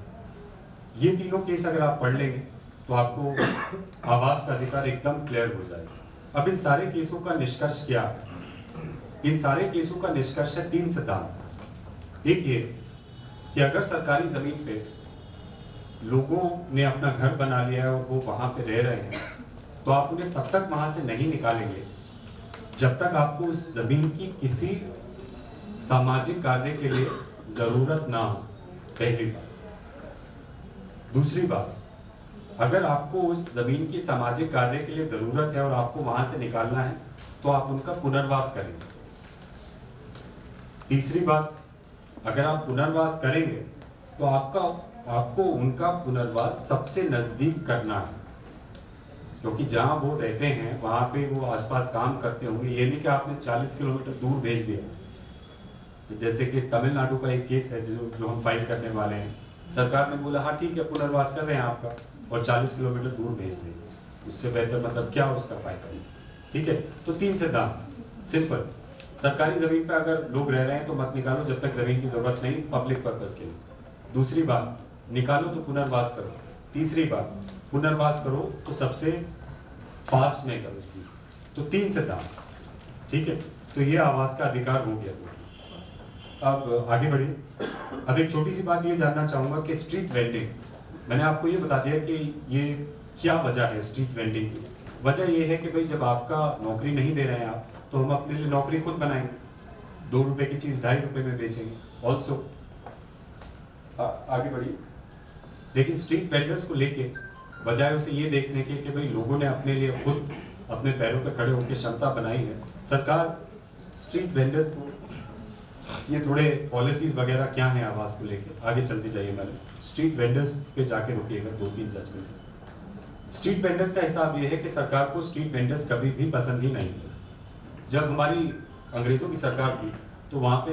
ये तीनों केस अगर आप पढ़ लेंगे तो आपको आवाज का अधिकार एकदम क्लियर हो जाएगा। अब इन सारे केसों का निष्कर्ष क्या है? इन सारे केसों का निष्कर्ष है 3 सिद्धांत। एक ये कि अगर सरकारी जमीन पे लोगों ने अपना घर बना लिया है और वो वहां पे रह रहे हैं, तो आप उन्हें तब तक वहां से नहीं निकालेंगे जब तक आपको उस जमीन की किसी सामाजिक कार्य के लिए जरूरत ना हो, पहली बात। दूसरी बात, अगर आपको उस जमीन की सामाजिक कार्य के लिए जरूरत है और आपको वहां से निकालना है तो आप उनका पुनर्वास करेंगे। तीसरी बात, अगर आप पुनर्वास करेंगे तो आपको उनका पुनर्वास सबसे नजदीक करना है, क्योंकि जहां वो रहते हैं वहां पे वो आसपास काम करते होंगे। ये नहीं कि आपने 40 किलोमीटर दूर भेज दिया, जैसे कि तमिलनाडु का एक केस है जो हम फाइल करने वाले हैं। सरकार ने बोला हाँ ठीक है पुनर्वास कर रहे हैं आपका, और 40 किलोमीटर दूर भेज दें, उससे बेहतर मतलब क्या उसका फायदा है, ठीक है। तो 3 सिद्धांत सिंपल, सरकारी जमीन पे अगर लोग रह रहे हैं तो मत निकालो जब तक जमीन की जरूरत नहीं, पब्लिक पर्पस के लिए। दूसरी बात, निकालो तो पुनर्वास करो। तीसरी बात, पुनर्वास करो तो सबसे पास में करो। तो 3 सिद्धांत, ठीक है। तो ये आवास का अधिकार हो गया। अब आगे बढ़िए। अब एक छोटी सी बात ये जानना चाहूंगा कि स्ट्रीट वेंडिंग, मैंने आपको ये बता दिया कि ये क्या वजह है स्ट्रीट वेंडिंग की। वजह ये है कि भाई जब आपका नौकरी नहीं दे रहे हैं आप, तो हम अपने लिए नौकरी खुद बनाएंगे, 2 रुपए की चीज 2.5 रुपए में बेचेंगे। ऑल्सो आगे बढ़िए। लेकिन स्ट्रीट वेंडर्स को लेके बजाय उसे ये देखने के कि भाई लोगों ने अपने लिए खुद अपने पैरों पे खड़े होकर क्षमता बनाई है, सरकार स्ट्रीट वेंडर्स को ये थोड़े पॉलिसीज वगैरह क्या हैं आवास को लेके, आगे चलती जाइए मैडम। स्ट्रीट वेंडर्स पे जाके रुकिएगा, 2-3 जजमेंट। स्ट्रीट वेंडर्स का हिसाब ये है कि सरकार को स्ट्रीट वेंडर्स कभी भी पसंद ही नहीं थे। जब हमारी अंग्रेजों की सरकार थी तो वहाँ पे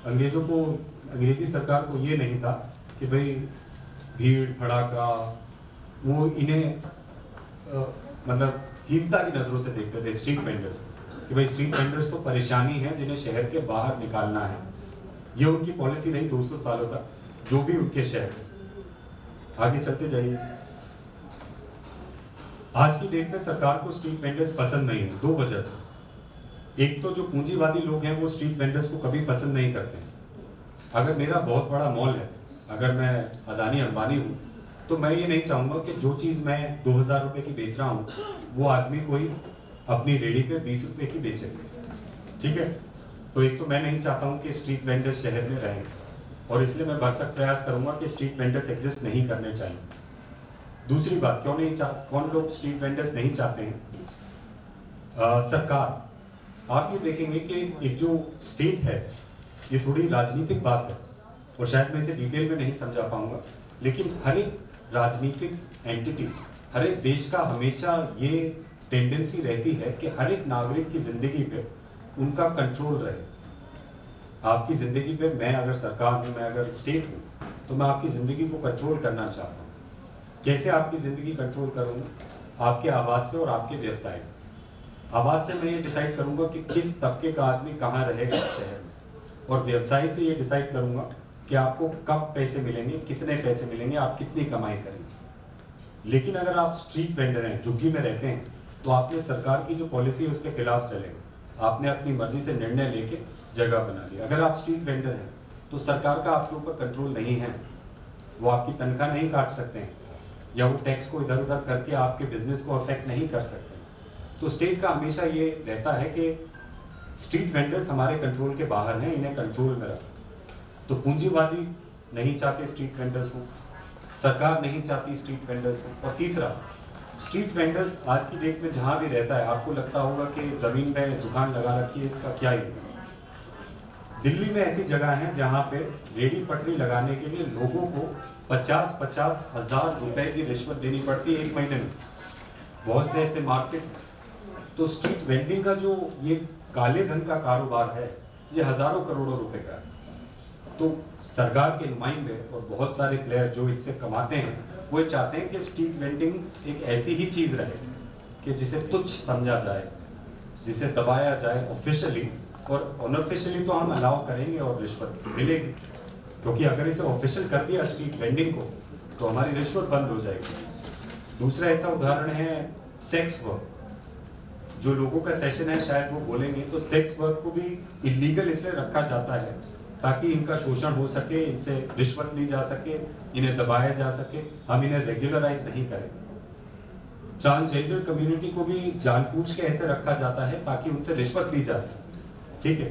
अंग्रेजी सरकार को ये नहीं था कि भाई भीड़ भड़ाका वो इन्हें मतलब हीनता की नज़रों से देखते थे स्ट्रीट वेंडर्स कि भाई स्ट्रीट वेंडर्स तो परेशानी है जिन्हें शहर के बाहर निकालना है। ये उनकी पॉलिसी रही 200 सालों तक, जो भी उनके शहर। आगे चलते जाइए। आज की डेट में सरकार को स्ट्रीट वेंडर्स पसंद नहीं है 2 वजह से। एक तो जो पूंजीवादी लोग हैं वो स्ट्रीट वेंडर्स को कभी पसंद नहीं करते हैं। अगर मेरा बहुत बड़ा मॉल है, अगर मैं अदानी अंबानी हूँ, तो मैं ये नहीं चाहूँगा कि जो चीज़ मैं 2000 रुपये की बेच रहा हूँ वो आदमी कोई अपनी रेडी पे 20 रुपये की बेचे। ठीक है, तो एक तो मैं नहीं चाहता हूँ कि स्ट्रीट वेंडर्स शहर में रहें, और इसलिए मैं भरसक प्रयास करूँगा कि स्ट्रीट वेंडर्स एग्जिस्ट नहीं करने चाहिए। दूसरी बात, कौन लोग स्ट्रीट वेंडर्स नहीं चाहते हैं? सरकार। आप ये देखेंगे कि एक जो स्टेट है, ये थोड़ी राजनीतिक बात है और शायद मैं इसे डिटेल में नहीं समझा पाऊंगा, लेकिन हर एक राजनीतिक एंटिटी, हर एक देश का हमेशा ये टेंडेंसी रहती है कि हर एक नागरिक की जिंदगी पे उनका कंट्रोल रहे। आपकी जिंदगी पे मैं अगर सरकार हूँ, मैं अगर स्टेट हूँ, तो मैं आपकी जिंदगी को कंट्रोल करना चाहता हूँ। कैसे आपकी जिंदगी कंट्रोल करूँगा? आपके आवास से और आपके व्यवसाय से। आवास से मैं ये डिसाइड करूँगा कि किस तबके का आदमी कहाँ रहेगा शहर में, और व्यवसाय से ये डिसाइड करूँगा कि आपको कब पैसे मिलेंगे, कितने पैसे मिलेंगे, आप कितनी कमाई करेंगे। लेकिन अगर आप स्ट्रीट वेंडर हैं, झुग्गी में रहते हैं, तो आपने सरकार की जो पॉलिसी है उसके खिलाफ चलेंगे। आपने अपनी मर्जी से निर्णय लेके जगह बना ली। अगर आप स्ट्रीट वेंडर हैं तो सरकार का आपके ऊपर कंट्रोल नहीं है, वो आपकी तनख्वाह नहीं काट सकते हैं, या वो टैक्स को इधर उधर करके आपके बिजनेस को अफेक्ट नहीं कर सकते। तो स्टेट का हमेशा ये रहता है कि स्ट्रीट वेंडर्स हमारे कंट्रोल के बाहर हैं, इन्हें कंट्रोल में रखो। तो पूंजीवादी नहीं चाहते स्ट्रीट वेंडर्स हो, सरकार नहीं चाहती स्ट्रीट वेंडर्स हो। और तीसरा, स्ट्रीट वेंडर्स आज की डेट में जहाँ भी रहता है, आपको लगता होगा कि ज़मीन में दुकान लगा रखी है, इसका क्या ही। दिल्ली में ऐसी जगह हैं जहाँ पे रेडी पटरी लगाने के लिए लोगों को 50-50 हज़ार रुपए की रिश्वत देनी पड़ती है 1 महीने में। बहुत से ऐसे मार्केट। तो स्ट्रीट वेंडिंग का जो ये काले धन का कारोबार है, ये हज़ारों करोड़ों रुपए का है। तो सरकार के नुमाइंदे और बहुत सारे प्लेयर जो इससे कमाते हैं, वो चाहते हैं कि स्ट्रीट वेंडिंग एक ऐसी ही चीज़ रहे कि जिसे तुच्छ समझा जाए, जिसे दबाया जाए ऑफिशियली, और अनऑफिशियली तो हम अलाउ करेंगे और रिश्वत मिलेगी, क्योंकि अगर इसे ऑफिशियल कर दिया स्ट्रीट वेंडिंग को, तो हमारी रिश्वत बंद हो जाएगी। दूसरा ऐसा उदाहरण है सेक्स वर्क। जो लोगों का सेशन है शायद वो बोलेंगे, तो सेक्स वर्क को भी इलीगल इसलिए रखा जाता है ताकि इनका शोषण हो सके, इनसे रिश्वत ली जा सके, इन्हें दबाया जा सके, हम इन्हें रेगुलराइज नहीं करें। ट्रांसजेंडर कम्युनिटी को भी जानबूझ के ऐसे रखा जाता है ताकि उनसे रिश्वत ली जा सके। ठीक है,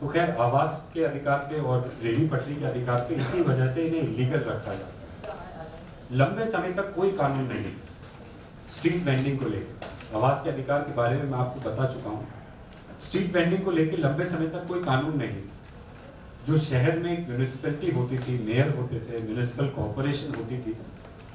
तो खैर आवास के अधिकार पे और रेडी पटरी के अधिकार पे इसी वजह से इन्हें इलीगल रखा जाता है। लंबे समय तक कोई कानून नहीं स्ट्रीट वेंडिंग को लेकर। आवास के अधिकार के बारे में मैं आपको बता चुका हूँ। स्ट्रीट वेंडिंग को लेकर लंबे समय तक कोई कानून नहीं। जो शहर में एक म्यूनिसिपैलिटी होती थी, मेयर होते थे, म्यूनिसिपल कॉर्पोरेशन होती थी,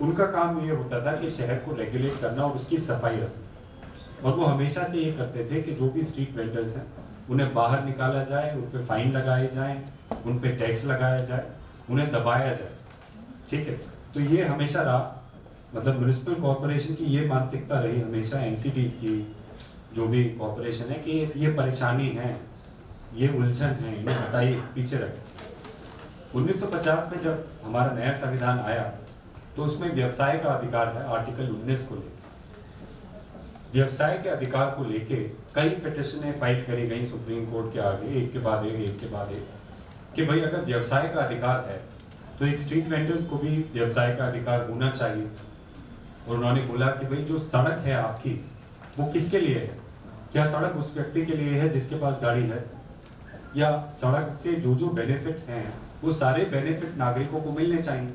उनका काम ये होता था कि शहर को रेगुलेट करना और उसकी सफाई रखना। और वो हमेशा से ये करते थे कि जो भी स्ट्रीट वेंडर्स हैं उन्हें बाहर निकाला जाए, उन पे फाइन लगाए जाए, उन पे टैक्स लगाया जाए, उन्हें दबाया जाए। ठीक है, तो ये हमेशा रहा, मतलब म्यूनिसिपल कॉर्पोरेशन की ये मानसिकता रही हमेशा, एमसीडीज की जो भी कॉर्पोरेशन है, कि ये परेशानी है, ये उलझन है, इन्हें हटाइए, पीछे रखें। 1950 में जब हमारा नया संविधान आया तो उसमें व्यवसाय का अधिकार है, आर्टिकल 19 को लेकर। व्यवसाय के अधिकार को लेके कई पिटिशनें फाइल करी गई सुप्रीम कोर्ट के आगे, एक के बाद एक, कि भाई अगर व्यवसाय का अधिकार है तो एक स्ट्रीट वेंडर्स को भी व्यवसाय का अधिकार होना चाहिए। और उन्होंने बोला कि भाई जो सड़क है आपकी, वो किसके लिए है? क्या सड़क उस व्यक्ति के लिए है जिसके पास गाड़ी है, या सड़क से जो जो बेनिफिट हैं वो सारे बेनिफिट नागरिकों को मिलने चाहिए?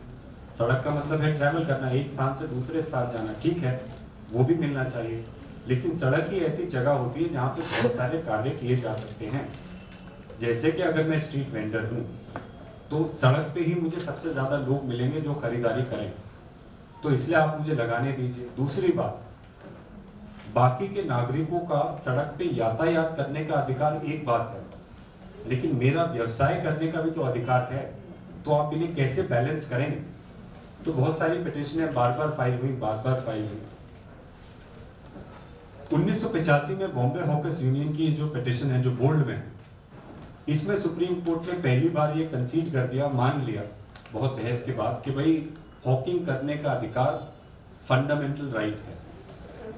सड़क का मतलब है ट्रैवल करना, एक स्थान से दूसरे स्थान जाना, ठीक है, वो भी मिलना चाहिए। लेकिन सड़क ही ऐसी जगह होती है जहाँ पे बहुत सारे कार्य किए जा सकते हैं। जैसे कि अगर मैं स्ट्रीट वेंडर हूँ तो सड़क पे ही मुझे सबसे ज़्यादा लोग मिलेंगे जो खरीदारी करें, तो इसलिए आप मुझे लगाने दीजिए। दूसरी बात, बाकी के नागरिकों का सड़क पे यातायात करने का अधिकार एक बात है, लेकिन मेरा व्यवसाय करने का भी तो अधिकार है, तो आप इन्हें कैसे बैलेंस करेंगे? तो बहुत सारी पिटिशनें बार बार फाइल हुई। 1985 में बॉम्बे हॉकर्स यूनियन की जो पिटिशन है, जो बोल्ड में है, इसमें सुप्रीम कोर्ट ने पहली बार ये कंसीड कर दिया, मान लिया बहुत बहस के बाद, कि भाई हॉकिंग करने का अधिकार फंडामेंटल राइट है।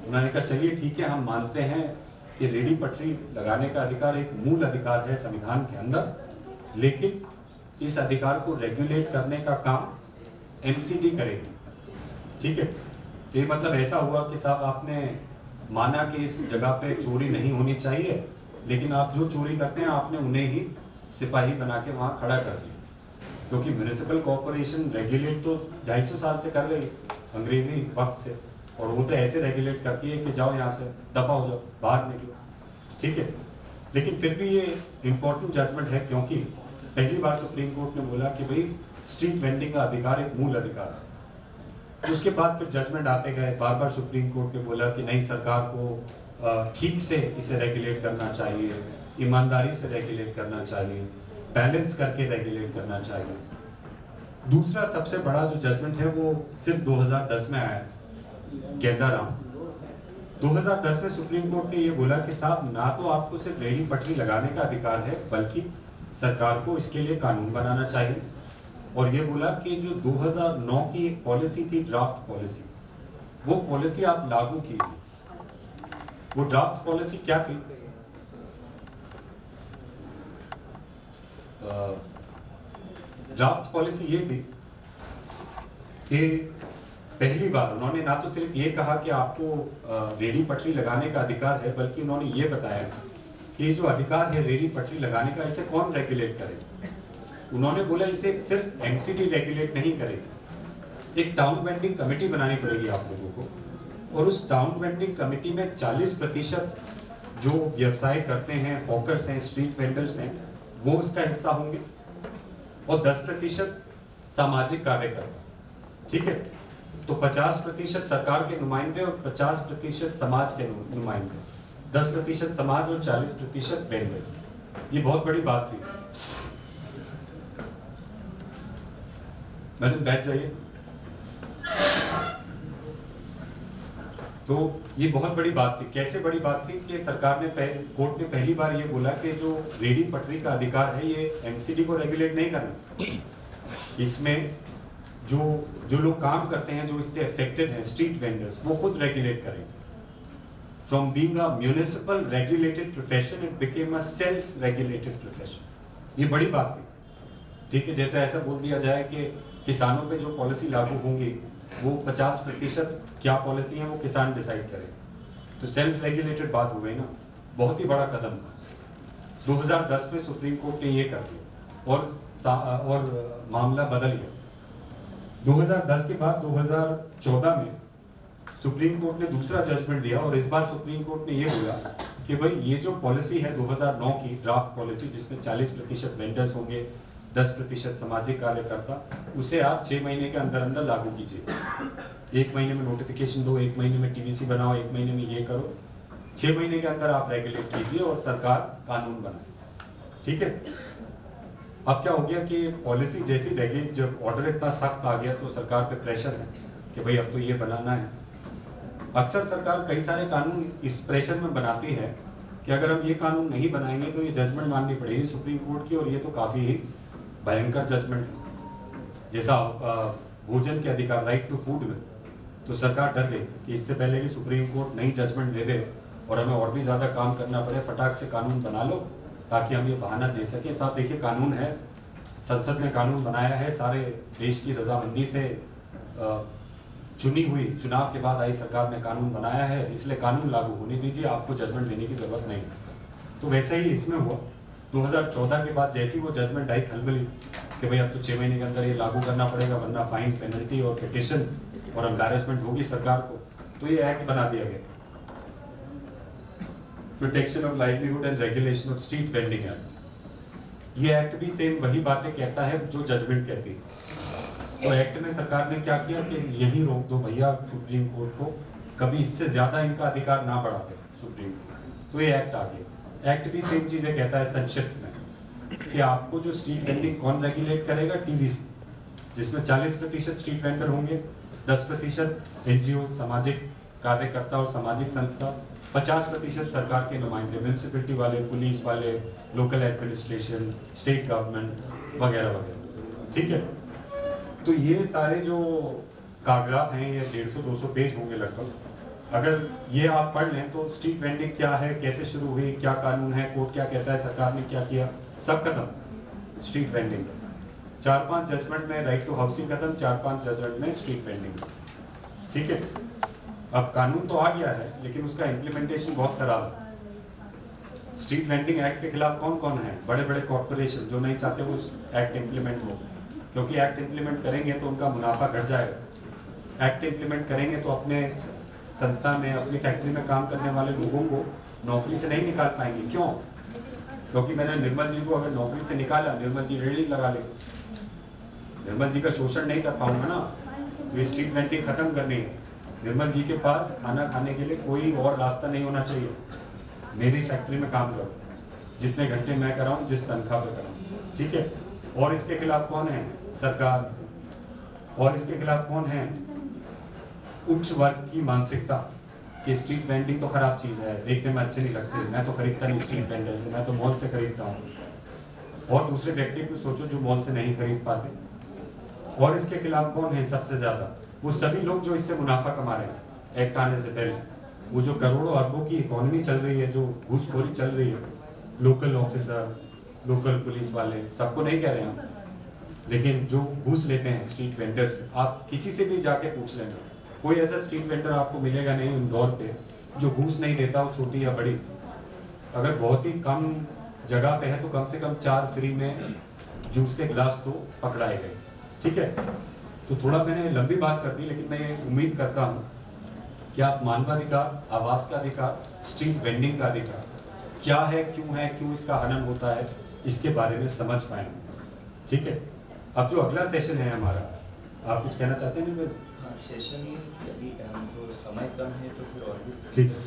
उन्होंने कहा चलिए ठीक है, हम मानते हैं कि रेडी पटरी लगाने का अधिकार एक मूल अधिकार है संविधान के अंदर, लेकिन इस अधिकार को रेगुलेट करने का काम एमसीडी करेगी। ठीक है, तो ये मतलब ऐसा हुआ कि साहब आपने माना कि इस जगह पे चोरी नहीं होनी चाहिए, लेकिन आप जो चोरी करते हैं आपने उन्हें ही सिपाही बना के वहाँ खड़ा कर दिया, क्योंकि म्यूनिसिपल कॉर्पोरेशन रेगुलेट तो 250 साल से कर रही अंग्रेजी वक्त से, और वो तो ऐसे रेगुलेट करती है कि जाओ यहाँ से, दफा हो जाओ, बाहर निकलो। ठीक है, लेकिन फिर भी ये इम्पोर्टेंट जजमेंट है, क्योंकि पहली बार सुप्रीम कोर्ट ने बोला कि भाई स्ट्रीट वेंडिंग का अधिकार एक मूल अधिकार है। उसके बाद फिर जजमेंट आते गए, बार बार सुप्रीम कोर्ट ने बोला कि नहीं, सरकार को ठीक से इसे रेगुलेट करना चाहिए, ईमानदारी से रेगुलेट करना चाहिए, बैलेंस करके रेगुलेट करना चाहिए। दूसरा सबसे बड़ा जो जजमेंट है वो सिर्फ 2010 में आया, गेंदाराम। 2010 में सुप्रीम कोर्ट ने ये बोला कि साहब ना तो आपको सिर्फ रेडी पटरी लगाने का अधिकार है, बल्कि सरकार को इसके लिए कानून बनाना चाहिए। और ये बोला कि जो 2009 की एक पॉलिसी थी, ड्राफ्ट पॉलिसी, वो पॉलिसी आप लागू कीजिए। वो ड्राफ्ट पॉलिसी क्या थी? ड्राफ्ट पॉलिसी ये थी कि पहली बार उन्होंने ना तो सिर्फ ये कहा कि आपको रेडी पटरी लगाने का अधिकार है, बल्कि उन्होंने ये बताया कि जो अधिकार है रेडी पटरी लगाने का, इसे कौन रेगुलेट करे। उन्होंने बोला इसे सिर्फ एमसीडी रेगुलेट नहीं करेगी, एक टाउन वेंडिंग कमेटी बनानी पड़ेगी आप लोगों को, और उस टाउन वेंडिंग कमेटी में 40% जो व्यवसाय करते हैं, हॉकर्स हैं, स्ट्रीट वेंडर्स हैं, वो उसका हिस्सा होंगे, और 10% सामाजिक कार्यकर्ता। ठीक है, तो 50% सरकार के नुमाइंदे और 50% समाज के नुमाइंदे, 10% समाज और 40% वेंडर्स। ये बहुत बड़ी बात थी। मैडम बैठ जाइए। तो ये बहुत बड़ी बात थी। कैसे बड़ी बात थी कि सरकार ने कोर्ट ने पहली बार ये बोला कि जो रेडी पटरी का अधिकार है ये एमसीडी को रेगुलेट नहीं करना, इसमें जो लोग काम करते हैं, जो इससे अफेक्टेड हैं, स्ट्रीट वेंडर्स, वो खुद रेगुलेट करेंगे। From being a municipal regulated profession it became a self regulated profession. ये बड़ी बात थी। ठीक है, जैसे ऐसा बोल दिया जाए कि किसानों पे जो पॉलिसी लागू होंगी वो 50% क्या पॉलिसी है वो किसान डिसाइड करें, तो सेल्फ रेगुलेटेड बात हो गई ना। बहुत ही बड़ा कदम था। 2010 में सुप्रीम कोर्ट ने ये कर दिया और मामला बदल गया। 2010 के बाद 2014 में सुप्रीम कोर्ट ने दूसरा जजमेंट दिया, और इस बार सुप्रीम कोर्ट ने ये बोला कि भाई ये जो पॉलिसी है 2009 की ड्राफ्ट पॉलिसी, जिसमें 40% वेंडर्स होंगे, 10% सामाजिक कार्यकर्ता, उसे आप 6 महीने के अंदर अंदर लागू कीजिए। 1 महीने में नोटिफिकेशन दो, 1 महीने में टीवीसी बनाओ, 1 महीने में ये करो, 6 महीने के अंदर आप रेगुलेट कीजिए और सरकार कानून बनाए। ठीक है, अब क्या हो गया कि पॉलिसी जैसी रेगुलेट, जब ऑर्डर इतना सख्त आ गया तो सरकार पे प्रेशर है कि भाई अब तो ये बनाना है। अक्सर सरकार कई सारे कानून इस प्रेशर में बनाती है कि अगर हम ये कानून नहीं बनाएंगे तो ये जजमेंट माननी पड़ेगी सुप्रीम कोर्ट की, और ये तो काफ़ी ही भयंकर जजमेंट है। जैसा भोजन के अधिकार, राइट टू फूड में, तो सरकार डर गई कि इससे पहले कि सुप्रीम कोर्ट नई जजमेंट दे दे और हमें और भी ज़्यादा काम करना पड़े, फटाक से कानून बना लो ताकि हम ये बहाना दे सकें। साहब देखिए, कानून है, संसद ने कानून बनाया है, सारे देश की रजामंदी से चुनी हुई, चुनाव के बाद आई सरकार ने कानून बनाया है, इसलिए कानून लागू होने दीजिए, आपको जजमेंट देने की जरूरत नहीं। तो वैसे ही इसमें हुआ। 2014 के बाद जैसी वो जजमेंट आई खलबली कि भाई अब तो 6 महीने के अंदर ये लागू करना पड़ेगा, वरना फाइन, पेनल्टी और पिटिशन और एम्बैरेसमेंट होगी सरकार को, तो ये एक्ट बना दिया गया, protection of livelihood and regulation of street vending act. ये एक्ट भी सेम वही बातें कहता है जो जजमेंट कहती है। तो एक्ट में सरकार ने क्या किया कि यही रोक दो भैया, सुप्रीम कोर्ट को कभी इससे ज्यादा इनका अधिकार ना बढ़ाते सुप्रीम कोर्ट, तो ये एक्ट आ गया। एक्ट भी सेम चीजें कहता है संक्षिप्त में कि आपको जो स्ट्रीट वेंडिंग कौन रेगुलेट करेगा, टीवीसी, जिसमें 40% स्ट्रीट वेंडर होंगे, 10% एनजीओ, सामाजिक कार्यकर्ता और सामाजिक संस्था, 50% सरकार के नुमाइंदे, म्यूनिसिपैलिटी वाले, पुलिस वाले, लोकल एडमिनिस्ट्रेशन, स्टेट गवर्नमेंट वगैरह वगैरह। ठीक है, तो ये सारे जो कागजात हैं, ये 150-200 पेज होंगे लगभग। अगर ये आप पढ़ लें तो स्ट्रीट वेंडिंग क्या है, कैसे शुरू हुई, क्या कानून है, कोर्ट क्या कहता है, सरकार ने क्या किया, सब खत्म स्ट्रीट वेंडिंग। 4-5 जजमेंट में राइट टू हाउसिंग खत्म, 4-5 जजमेंट में स्ट्रीट वेंडिंग। ठीक है, अब कानून तो आ गया है लेकिन उसका इम्प्लीमेंटेशन बहुत खराब है। स्ट्रीट वेंडिंग एक्ट के खिलाफ कौन कौन है? बड़े बड़े कॉर्पोरेशन जो नहीं चाहते वो एक्ट इम्प्लीमेंट हो, क्योंकि एक्ट इम्प्लीमेंट करेंगे तो उनका मुनाफा घट जाएगा। एक्ट इम्प्लीमेंट करेंगे तो अपने संस्था में, अपनी फैक्ट्री में काम करने वाले लोगों को नौकरी से नहीं निकाल पाएंगे। क्यों? क्योंकि मैंने निर्मल जी को अगर नौकरी से निकाला, निर्मल जी रेडी लगा लेंगे, निर्मल जी का शोषण नहीं कर पाऊंगा ना। तो ये स्ट्रीट वेंडिंग खत्म करनी है। निर्मल जी के पास खाना खाने के लिए कोई और रास्ता नहीं होना चाहिए। मेरी फैक्ट्री में काम करो, जितने घंटे मैं कराऊं, जिस तनख्वाह पे कराऊं। ठीक है, और इसके खिलाफ कौन है? सरकार। और इसके खिलाफ कौन है? उच्च वर्ग की मानसिकता कि स्ट्रीट वेंडिंग तो खराब चीज है, देखने में अच्छे नहीं लगते, मैं तो खरीदता नहीं स्ट्रीट वेंडर से, मैं तो मॉल से खरीदता हूँ। और दूसरे व्यक्ति को सोचो जो मॉल से नहीं खरीद पाते। और इसके खिलाफ कौन है सबसे ज्यादा? वो सभी लोग जो इससे मुनाफा कमा रहे हैं एक्ट आने से पहले। वो जो करोड़ों अरबों की इकोनॉमी चल रही है, जो घूसखोरी चल रही है, लोकल ऑफिसर, लोकल पुलिस वाले, सबको नहीं कह रहे हम, लेकिन जो घूस लेते हैं स्ट्रीट वेंडर से, आप किसी से भी जाके पूछ लेना, कोई ऐसा स्ट्रीट वेंडर आपको मिलेगा नहीं इंदौर पे जो घूस नहीं देता हो, छोटी या बड़ी। अगर बहुत ही कम जगह पे है तो कम से कम 4 फ्री में जूस के गिलास तो पकड़ाए गए। ठीक है, तो थोड़ा मैंने लंबी बात कर दी, लेकिन मैं उम्मीद करता हूँ कि आप मानवाधिकार, आवास का अधिकार, स्ट्रीट वेंडिंग का अधिकार क्या है, क्यों इसका हनन होता है, इसके बारे में समझ पाएंगे। ठीक है, अब जो अगला सेशन है हमारा, आप कुछ कहना चाहते हैं? हाँ, सेशन अभी जो समय कम है तो फिर और भी ठीक है,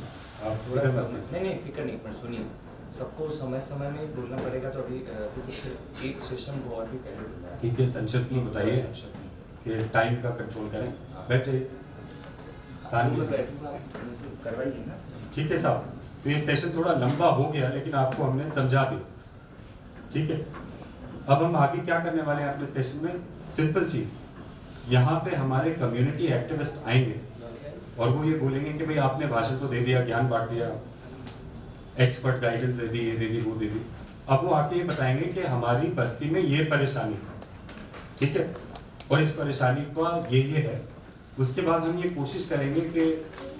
आप थोड़ा फिक्र मत समय, नहीं फिक्र नहीं, पर सुनिए, सबको समय समय में बोलना पड़ेगा, तो अभी फिर एक सेशन को और भी पहले बुलाया। ठीक है, संक्षिप्त में बताइए कि टाइम का कंट्रोल करें। बैठे करवाइए ना। ठीक है साहब, तो ये सेशन थोड़ा लंबा हो गया लेकिन आपको हमने समझा दी। ठीक है, अब हम आगे क्या करने वाले हैं अपने सेशन में? सिंपल चीज, यहाँ पे हमारे कम्युनिटी एक्टिविस्ट आएंगे और वो ये बोलेंगे कि भाई आपने भाषण तो दे दिया, ज्ञान बांट दिया, एक्सपर्ट गाइडेंस दे दी, ये दे दी, वो दे दी। अब वो आके ये बताएंगे कि हमारी बस्ती में ये परेशानी है। ठीक है, और इस परेशानी का ये है। उसके बाद हम ये कोशिश करेंगे कि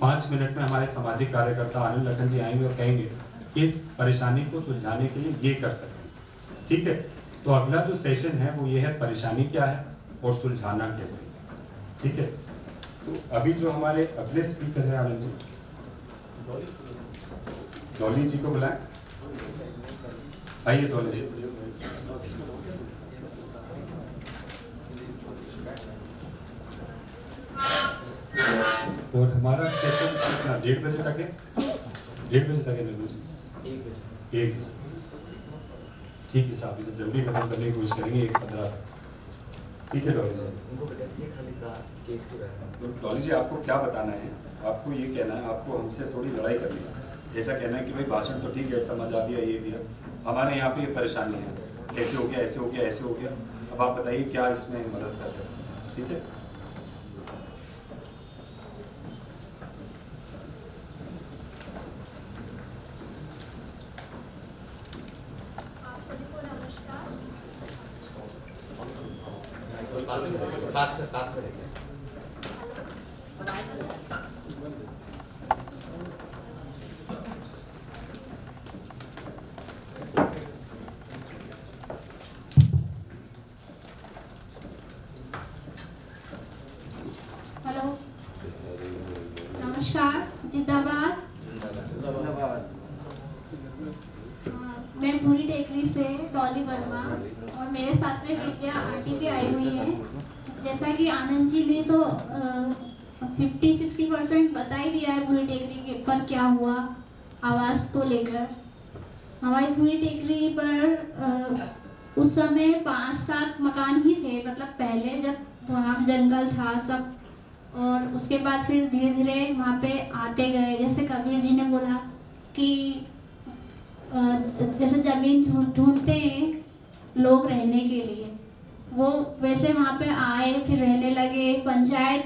5 मिनट में हमारे सामाजिक कार्यकर्ता आनंद लखन जी आएंगे और कहेंगे कि इस परेशानी को सुलझाने के लिए ये कर सकते। ठीक है, तो अगला जो सेशन है वो ये है, परेशानी क्या है और सुलझाना कैसे। ठीक है, तो अभी जो हमारे अगले स्पीकर है आनंद जी, डॉली जी को बुलाएं। आइए डॉली जी। और हमारा सेशन कितना, 1:30 बजे तक है? 1:30 बजे तक है निर्मल जी? 1 बजे। 1 बजे, ठीक है साहब, इसे जल्दी खत्म करने की कोशिश करेंगे 1:15 तक। ठीक है डॉली जी, उनको बताइए खाली केस के बारे में। तो डॉली जी आपको क्या बताना है? आपको ये कहना है, आपको हमसे थोड़ी लड़ाई करनी है। ऐसा कहना है कि भाई भाषण तो ठीक है, समझ आ दिया, ये दिया, हमारे यहाँ पे ये परेशानी है, ऐसे हो गया, ऐसे हो गया, ऐसे हो गया। अब आप बताइए क्या इसमें मदद कर सकते हैं। ठीक है, पास में रखिए। जिंदाबाद। जिंदाबाद। मैं पूरी टेकरी से डॉली वर्मा और मेरे साथ में विद्या आंटी भी आई हुई है। जैसा कि आनंद जी ने तो 50-60% बता ही दिया है पूरी टेकरी के पर क्या हुआ आवास को लेकर। हमारी पूरी टेकरी पर उस समय 5-7 मकान ही थे, मतलब पहले जब वहाँ जंगल था सब, और उसके बाद फिर धीरे धीरे वहाँ पे आते गए। जैसे कबीर जी ने बोला कि जैसे जमीन ढूंढते हैं लोग रहने के लिए, वो वैसे वहाँ पे आए, फिर रहने लगे। पंचायत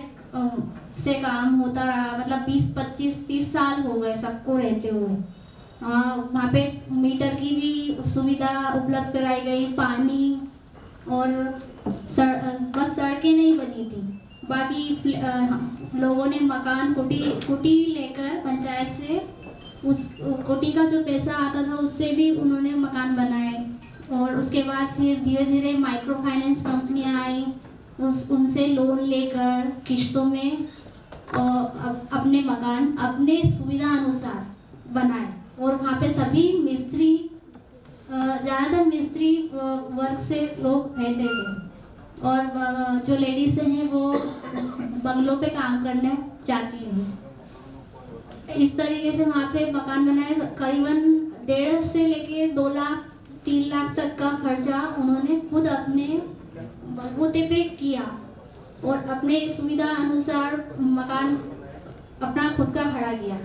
से काम होता रहा, मतलब 20-25-30 साल हो गए सबको रहते हुए। वहाँ पे मीटर की भी सुविधा उपलब्ध कराई गई, पानी और बस सड़कें नहीं बनी थी। बाकी लोगों ने मकान कुटी लेकर पंचायत से, उस कुटी का जो पैसा आता था उससे भी उन्होंने मकान बनाए। और उसके बाद फिर धीरे धीरे माइक्रो फाइनेंस कंपनियां आई, उनसे लोन लेकर किश्तों में अपने मकान अपने सुविधा अनुसार बनाए। और वहाँ पे सभी मिस्त्री, ज़्यादातर मिस्त्री वर्ग से लोग रहते थे, और जो लेडीज हैं वो बंगलों पे काम करने जाती हैं। इस तरीके से वहाँ पे मकान बनाए। करीबन 1.5 से लेके 2 लाख 3 लाख तक का खर्चा उन्होंने खुद अपने बलबूते पे किया, और अपने सुविधा अनुसार मकान अपना खुद का खड़ा किया।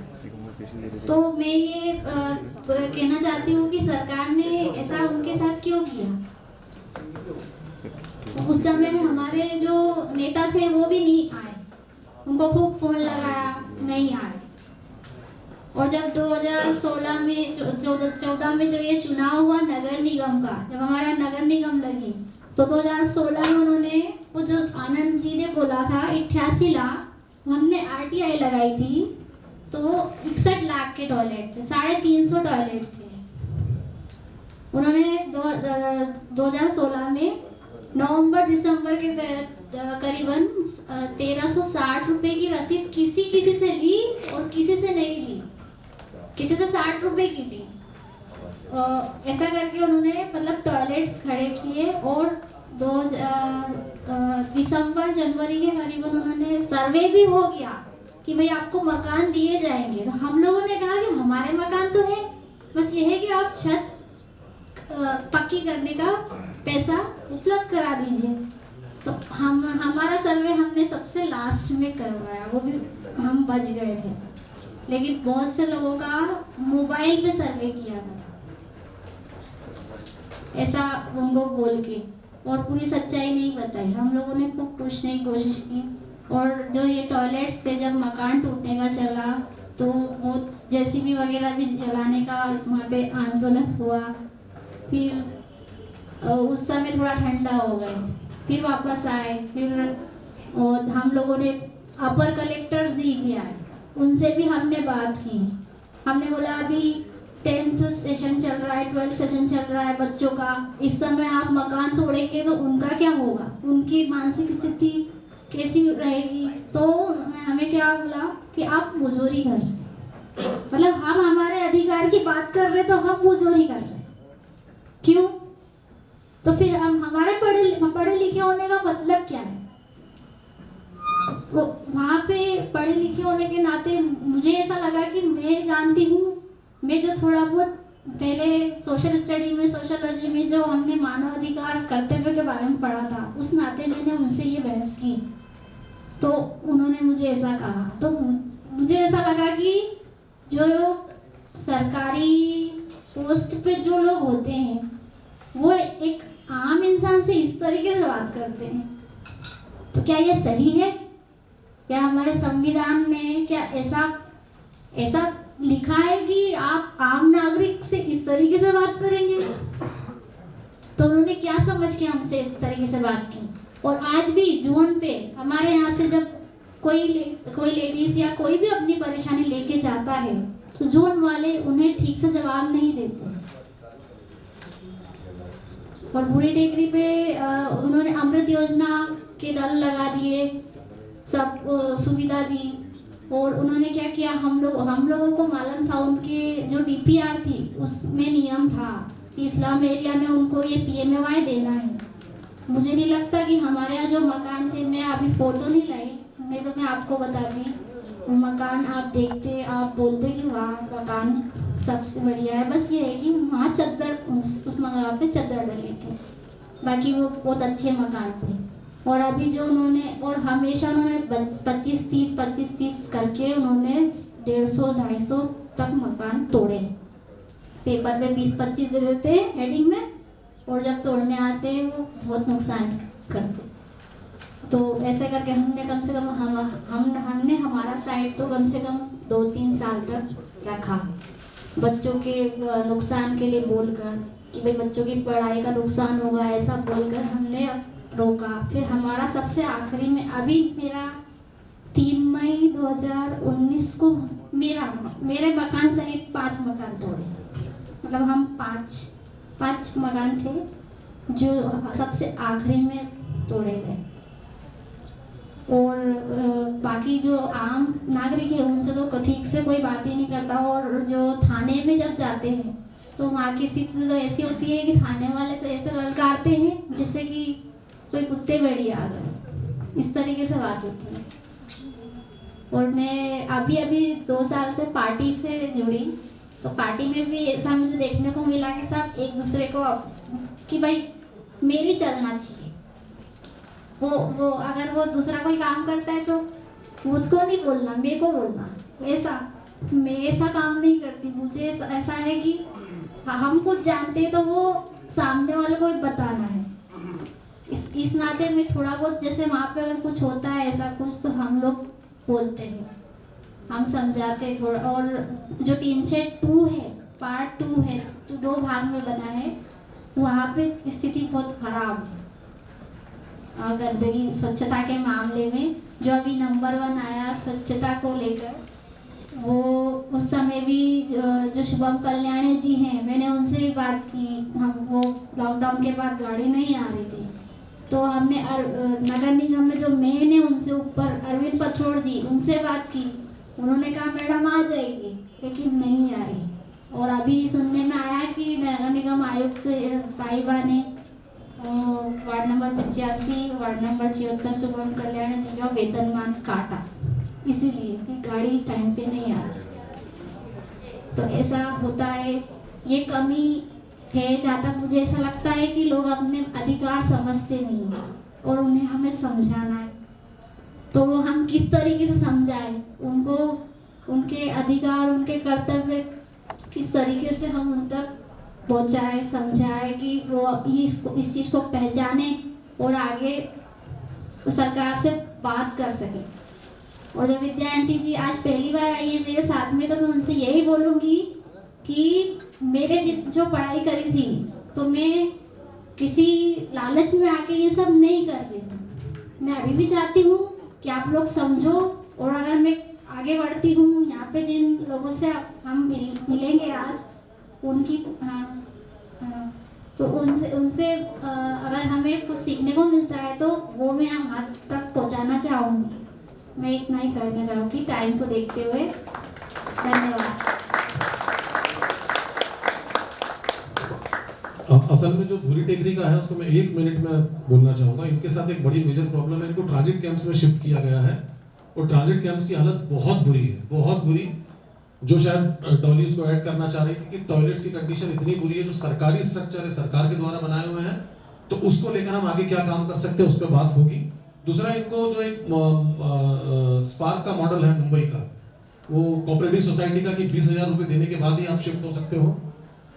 तो मैं ये कहना चाहती हूँ कि सरकार ने ऐसा उनके साथ क्यों किया। उस समय हमारे जो नेता थे वो भी नहीं आए, उनको खूब फोन लगाया, नहीं आए। और जब 2016 में 14 में जो ये चुनाव हुआ नगर निगम का, जब हमारा नगर निगम लगी, तो 2016 में उन्होंने वो जो आनंद जी ने बोला था 88 लाख, हमने RTI लगाई थी तो 61 लाख के टॉयलेट थे, 350 टॉयलेट थे। उन्होंने 2016 में नवंबर-दिसंबर के करीबन 1360 रुपए की रसीद किसी से ली और किसी से नहीं ली, किसी से 60 रुपए की ली। ऐसा करके उन्होंने मतलब टॉयलेट्स खड़े किए, और दिसंबर जनवरी के करीबन उन्होंने सर्वे भी हो गया कि भाई आपको मकान दिए जाएंगे। तो हम लोगों ने कहा कि हमारे मकान तो है, बस ये है कि आप छत पक्की करने का पैसा उपलब्ध करा दीजिए। तो हमारा सर्वे हमने सबसे लास्ट में करवाया, वो भी हम बच गए थे, लेकिन बहुत से लोगों का मोबाइल पे सर्वे किया था ऐसा उनको बोल के, और पूरी सच्चाई नहीं बताई। हम लोगों ने खूब पूछने की कोशिश की, और जो ये टॉयलेट्स थे जब मकान टूटने का चला तो वो JCB वगैरह भी जलाने का वहाँ पे आंदोलन हुआ। फिर उस समय थोड़ा ठंडा हो गए, फिर वापस आए। फिर और हम लोगों ने अपर कलेक्टर जी भी आए, उनसे भी हमने बात की। हमने बोला अभी 10th सेशन चल रहा है, 12th सेशन चल रहा है बच्चों का, इस समय आप मकान तोड़ेंगे तो उनका क्या होगा, उनकी मानसिक स्थिति कैसी रहेगी। तो हमें क्या बोला कि आप मुजोरी करें, मतलब हम हमारे अधिकार की बात कर रहे तो हम मुजोरी कर रहे, क्यों? तो फिर हम हमारे पढ़े लिखे होने का मतलब क्या है? तो वहाँ पे पढ़े लिखे होने के नाते मुझे ऐसा लगा कि मैं जानती हूँ, मैं जो थोड़ा बहुत पहले सोशल स्टडी में, सोशोलॉजी में जो हमने मानव अधिकार कर्तव्य के बारे में पढ़ा था, उस नाते मैंने उनसे ये बहस की। तो उन्होंने मुझे ऐसा कहा, तो मुझे ऐसा लगा कि जो सरकारी पोस्ट पे जो लोग होते हैं वो एक आम इंसान से इस तरीके से बात करते हैं, तो क्या ये सही है? क्या हमारे संविधान में क्या ऐसा लिखा है कि आप आम नागरिक से इस तरीके से बात करेंगे? तो उन्होंने क्या समझ के हमसे इस तरीके से बात की। और आज भी जून पे हमारे यहाँ से जब कोई लेडीज या कोई भी अपनी परेशानी लेके जाता है तो जोन वाले उन्हें ठीक से जवाब नहीं देते। और बुरी टेकरी पे उन्होंने अमृत योजना के दल लगा दिए, सब सुविधा दी, और उन्होंने क्या किया, हम लोगों को मालूम था उनके जो डीपीआर थी उसमें नियम था कि इस्लाम एरिया में उनको ये पीएमएवाई देना है। मुझे नहीं लगता कि हमारे यहाँ जो मकान थे, मैं अभी फोटो नहीं लाई, नहीं तो मैं आपको बताती, वो मकान आप देखते, आप बोलते कि वाह मकान सबसे बढ़िया है। बस ये है कि वहाँ चद्दर, उस मकान पे चद्दर डली थी, बाकी वो बहुत अच्छे मकान थे। और अभी जो उन्होंने, और हमेशा उन्होंने 25-30 करके उन्होंने 150-250 तक मकान तोड़े। पेपर पे 20-25 दे देते हैं हेडिंग में, और जब तोड़ने आते हैं वो बहुत नुकसान करते। तो ऐसे करके हमने कम से कम हमने हमारा साइड तो कम से कम 2-3 साल तक रखा, बच्चों के नुकसान के लिए बोलकर कि भाई बच्चों की पढ़ाई का नुकसान होगा, ऐसा बोलकर हमने रोका। फिर हमारा सबसे आखिरी में अभी मेरा 3 मई 2019 को मेरे मकान सहित 5 मकान तोड़े। मतलब हम 5 मकान थे जो सबसे आखिरी में तोड़े गए। और बाकी जो आम नागरिक है उनसे तो ठीक से कोई बात ही नहीं करता। और जो थाने में जब जाते हैं तो वहाँ की स्थिति तो ऐसी होती है कि थाने वाले तो ऐसे ललकारते हैं जैसे कि कोई कुत्ते बेड़ी आ गए, इस तरीके से बात होती है। और मैं अभी 2 साल से पार्टी से जुड़ी, तो पार्टी में भी ऐसा मुझे देखने को मिला कि सब एक दूसरे को कि भाई मेरी चलना चाहिए, वो अगर वो दूसरा कोई काम करता है तो उसको नहीं बोलना, मेरे को बोलना। मैं ऐसा काम नहीं करती। मुझे ऐसा है कि हम कुछ जानते हैं तो वो सामने वाले को भी बताना है। इस नाते में थोड़ा बहुत, जैसे वहाँ पे अगर कुछ होता है ऐसा कुछ तो हम लोग बोलते हैं, हम समझाते हैं थोड़ा। और जो टीन शेड 2 है, पार्ट 2 है, जो 2 भाग में बना है, वहाँ पे स्थिति बहुत खराब है गंदगी स्वच्छता के मामले में। जो अभी नंबर 1 आया स्वच्छता को लेकर, वो उस समय भी जो शुभम कल्याणी जी हैं, मैंने उनसे भी बात की। हम वो लॉकडाउन के बाद गाड़ी नहीं आ रही थी, तो हमने नगर निगम में जो मेन है उनसे ऊपर अरविंद पथरोड़ जी, उनसे बात की। उन्होंने कहा मैडम आ जाएगी, लेकिन नहीं आई। और अभी सुनने में आया कि नगर निगम आयुक्त साहिबा ने ward number 85, ward number 76 Shubham Kalyani ji का वेतनमान काटा, इसीलिए कि गाड़ी टाइम पे नहीं आ रही। तो ऐसा होता है, ये कमी है। जहाँ तक मुझे ऐसा लगता है कि लोग अपने अधिकार समझते नहीं हैं और उन्हें हमें समझाना है। तो हम किस तरीके से समझाएं उनको, उनके अधिकार, उनके कर्तव्य किस तरीके से हम उन तक पहुँचाएं, समझाएं कि वो इस चीज़ को पहचाने और आगे सरकार से बात कर सके। और जो विद्या आंटी जी आज पहली बार आई है मेरे साथ में, तो मैं उनसे यही बोलूँगी कि मेरे जो पढ़ाई करी थी तो मैं किसी लालच में आके ये सब नहीं कर रही थी। मैं अभी भी चाहती हूँ कि आप लोग समझो, और अगर मैं आगे बढ़ती हूँ, यहाँ पे जिन लोगों से हम मिलेंगे आज, उनकी तो उनसे अगर हमें कुछ सीखने को मिलता है तो वो मैं हम हाथ तक पहुँचाना चाहूँगी। मैं इतना ही करना चाहूँगी टाइम को देखते हुए। धन्यवाद। असल में जो भूरी टेकरी का है उसको मैं 1 मिनट में बोलना चाहूँगा। इनके साथ एक बड़ी मेजर प्रॉब्लम है, इनको ट्रांजिट कैंप्स में शिफ्ट किया गया है और ट्रांजिट कैंप्स की हालत बहुत बुरी है, बहुत बुरी। जो शायद डॉली उसको ऐड करना चाह रही थी कि टॉयलेट्स की कंडीशन इतनी बुरी है, जो सरकारी स्ट्रक्चर है, सरकार के द्वारा बनाए हुए हैं, तो उसको लेकर हम आगे क्या काम कर सकते हैं उस पर बात होगी। दूसरा, इनको जो एक स्पार्क का मॉडल है मुंबई का, वो कोऑपरेटिव सोसाइटी का कि 20,000 रुपये देने के बाद ही आप शिफ्ट हो सकते हो,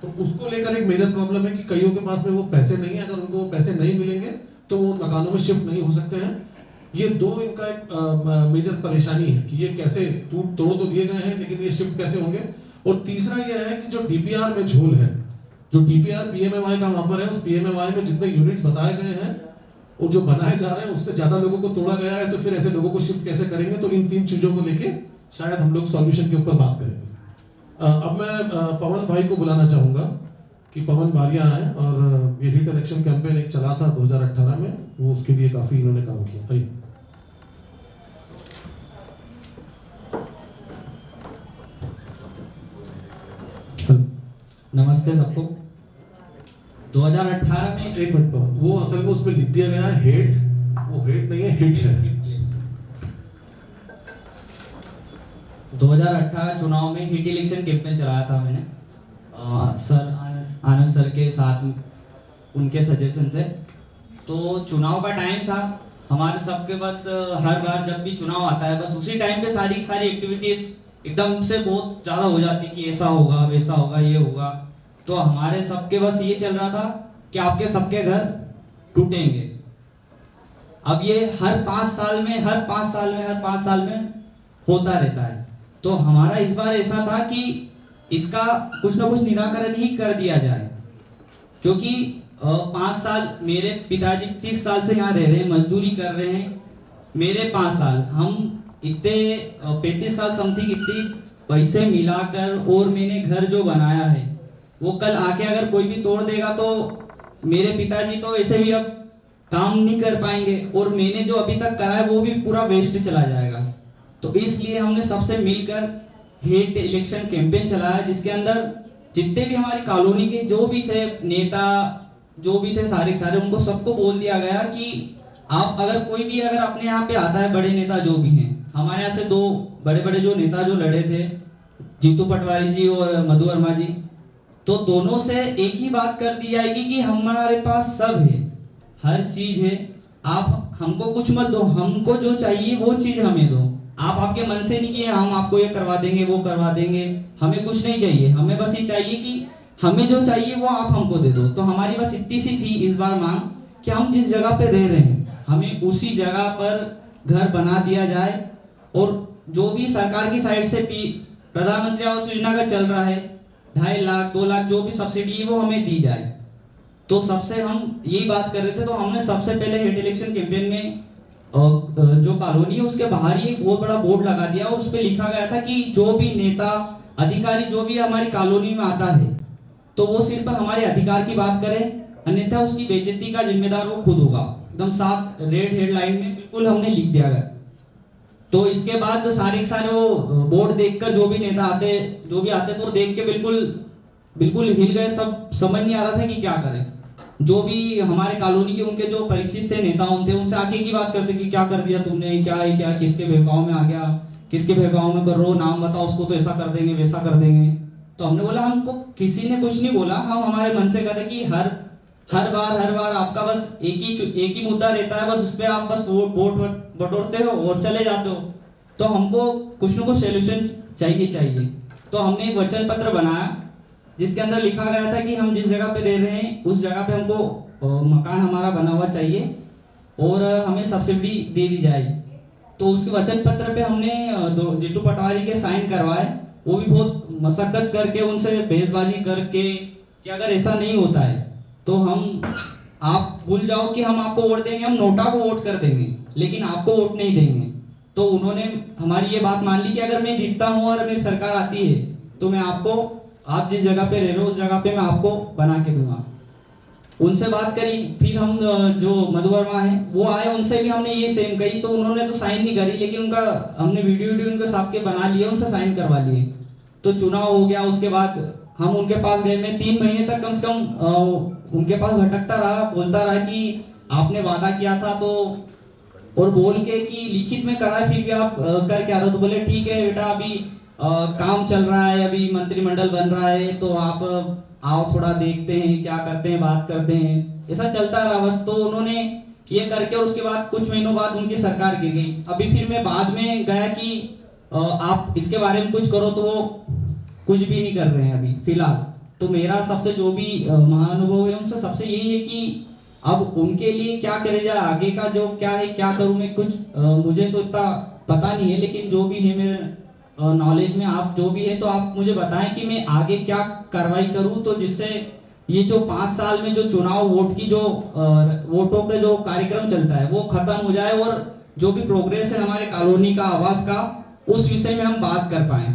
तो उसको लेकर एक मेजर प्रॉब्लम है कि कईयों के पास में वो पैसे नहीं है। अगर उनको पैसे नहीं मिलेंगे तो वो उन मकानों में शिफ्ट नहीं हो सकते हैं। ये 2 इनका एक मेजर परेशानी है कि ये कैसे तोड़ तो दिए गए हैं, लेकिन ये शिफ्ट कैसे होंगे। और तीसरा ये है कि जो डीपीआर में झोल है, जो डीपीआर पीएमएवाई का वहां पर है, उस पीएमएवाई में जितने यूनिट्स बताए गए हैं और जो बनाए जा रहे हैं उससे ज्यादा लोगों को तोड़ा गया है, तो फिर ऐसे लोगों को शिफ्ट कैसे करेंगे। तो इन 3 चीजों को लेके शायद हम लोग सॉल्यूशन के ऊपर बात करेंगे। अब मैं पवन भाई को बुलाना चाहूंगा कि पवन बारिया आए, और ये हीट इलेक्शन कैंपेन एक चला था 2018 में, वो उसके लिए काफी इन्होंने काम किया। आइए। नमस्ते सबको। 2018 में एक मिनट पर वो असल में उसमें लिख दिया गया है हेट, वो हेट नहीं है, हिट है। 2018 चुनाव में हिट इलेक्शन कैंपेन चलाया था मैंने सर आनंद सर के साथ, उनके सजेशन से। तो चुनाव का टाइम था, हमारे सबके बस हर बार जब भी चुनाव आता है बस उसी टाइम पे सारी एक्टिविटीज एकदम से बहुत ज़्यादा हो जाती कि ऐसा होगा वैसा होगा ये होगा। तो हमारे सबके बस ये चल रहा था कि आपके सबके घर टूटेंगे। अब ये हर 5 साल में होता रहता है। तो हमारा इस बार ऐसा था कि इसका कुछ ना कुछ निराकरण ही कर दिया जाए, क्योंकि 5 साल मेरे पिताजी 30 साल से यहाँ रह रहे हैं, मजदूरी कर रहे हैं। मेरे 5 साल, हम इतने 35 साल समथिंग इतनी पैसे मिलाकर और मैंने घर जो बनाया है वो कल आके अगर कोई भी तोड़ देगा तो मेरे पिताजी तो ऐसे भी अब काम नहीं कर पाएंगे और मैंने जो अभी तक करा है वो भी पूरा वेस्ट चला जाएगा। तो इसलिए हमने सबसे मिलकर हेट इलेक्शन कैंपेन चलाया, जिसके अंदर जितने भी हमारी कॉलोनी के जो भी थे नेता, जो भी थे सारे उनको सबको बोल दिया गया कि आप अगर कोई भी अगर अपने यहाँ पे आता है, बड़े नेता जो भी हैं, हमारे यहाँ से 2 बड़े जो नेता जो लड़े थे, जीतू पटवारी जी और मधु वर्मा जी, तो दोनों से एक ही बात कर दी जाएगी कि हमारे पास सब है, हर चीज है, आप हमको कुछ मत दो, हमको जो चाहिए वो चीज हमें दो। आप आपके मन से नहीं कि हम आपको ये करवा देंगे वो करवा देंगे, हमें कुछ नहीं चाहिए, हमें बस ये चाहिए कि हमें जो चाहिए वो आप हमको दे दो। तो हमारी बस इतनी सी थी इस बार मांग कि हम जिस जगह पे रह रहे हैं हमें उसी जगह पर घर बना दिया जाए, और जो भी सरकार की साइड से प्रधानमंत्री आवास योजना का चल रहा है 2.5 लाख 2 लाख जो भी सब्सिडी है वो हमें दी जाए। तो सबसे हम यही बात कर रहे थे। तो हमने सबसे पहले हेट इलेक्शन कैंपेन में जो कॉलोनी है उसके बाहर ही एक बहुत बड़ा बोर्ड लगा दिया और उस पर लिखा गया था कि जो भी नेता अधिकारी जो भी हमारी कॉलोनी में आता है तो वो सिर्फ हमारे अधिकार की बात करे, अन्यथा उसकी बेइज्जती का जिम्मेदार वो खुद होगा। एकदम साफ रेड हेडलाइन में बिल्कुल हमने लिख दिया गया। तो इसके बाद सारे के सारे वो बोर्ड देखकर जो भी नेता आते तो देख के बिल्कुल हिल गए, सब समझ नहीं आ रहा था कि क्या करें। जो भी हमारे कॉलोनी के उनके जो परिचित थे नेता थे उनसे आके की बात करते कि क्या कर दिया तुमने, क्या है क्या, किसके बहकाव में आ गया, किसके बहकाव में कर रो, नाम बताओ, उसको तो ऐसा कर देंगे वैसा कर देंगे। तो हमने बोला हमको किसी ने कुछ नहीं बोला, हम हमारे मन से करें कि हर बार आपका बस एक ही मुद्दा रहता है, बस उस पर आप बस वोट बटोरते हो और चले जाते हो। तो हमको कुछ ना कुछ सोल्यूशन चाहिए। तो हमने एक वचन पत्र बनाया जिसके अंदर लिखा गया था कि हम जिस जगह पे रह रहे हैं उस जगह पे हमको मकान हमारा बना हुआ चाहिए और हमें सब्सिडी दे दी जाएगी। तो उसके वचन पत्र पे हमने जीतू पटवारी के साइन करवाए, वो भी बहुत मशक्कत करके उनसे बहसबाजी करके कि अगर ऐसा नहीं होता है तो आप भूल जाओ कि हम आपको वोट देंगे, हम नोटा को वोट कर देंगे लेकिन आपको वोट नहीं देंगे। तो उन्होंने हमारी ये बात मान ली कि अगर मैं जीतता हूँ और मेरी सरकार आती है तो मैं आप जिस जगह पे रह रहे हो उस जगह पे मैं आपको बना के दूंगा। उनसे बात करी, फिर हम जो मधु वर्मा है वो आए, उनसे भी हमने ये सेम कही। तो उन्होंने तो साइन नहीं करी लेकिन उनका हमने वीडियो उनके साथ के बना लिए, उनसे साइन करवा लिए। तो चुनाव हो गया, उसके बाद हम उनके पास गए। मैं 3 महीने तक कम से कम उनके पास भटकता रहा, बोलता रहा कि आपने वादा किया था तो, और बोल के कि लिखित में करा फिर भी आप कर क्या रहे हो। तो बोले ठीक है बेटा, अभी काम चल रहा है, अभी मंत्रिमंडल बन रहा है तो आप आओ थोड़ा देखते हैं क्या करते हैं, बात करते हैं। ऐसा चलता रहा बस। तो उन्होंने ये करके और उसके बाद कुछ महीनों बाद उनकी सरकार गिर गई। अभी फिर मैं बाद में गया कि आप इसके बारे में कुछ करो, तो वो कुछ भी नहीं कर रहे हैं अभी फिलहाल। तो मेरा सबसे जो भी महाअनुभव है उनसे सबसे यही है कि अब उनके लिए क्या करे जाए, आगे का जो क्या है क्या करूं मैं, कुछ मुझे तो इतना पता नहीं है, लेकिन जो भी है मेरे नॉलेज में आप जो भी है तो आप मुझे बताएं कि मैं आगे क्या कार्रवाई करूं, तो जिससे ये जो 5 साल में जो चुनाव वोट की जो वोटों पे जो कार्यक्रम चलता है वो खत्म हो जाए और जो भी प्रोग्रेस है हमारे कॉलोनी का, आवास का, उस विषय में हम बात कर पाए।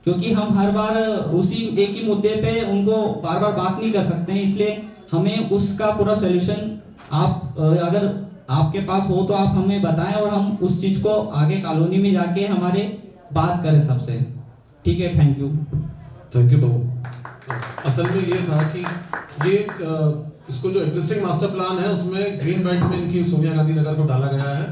क्योंकि हम हर बार उसी एक ही मुद्दे पे उनको बार बार बात नहीं कर सकते हैं, इसलिए हमें उसका पूरा सोल्यूशन आप अगर आपके पास हो तो आप हमें बताएं और हम उस चीज को आगे कॉलोनी में जाके हमारे बात करें सबसे। ठीक है, थैंक यू बाबू। असल में ये था कि ये इसको जो एग्जिस्टिंग मास्टर प्लान है उसमें ग्रीन बेल्ट में इनकी सोनिया गांधी नगर को डाला गया है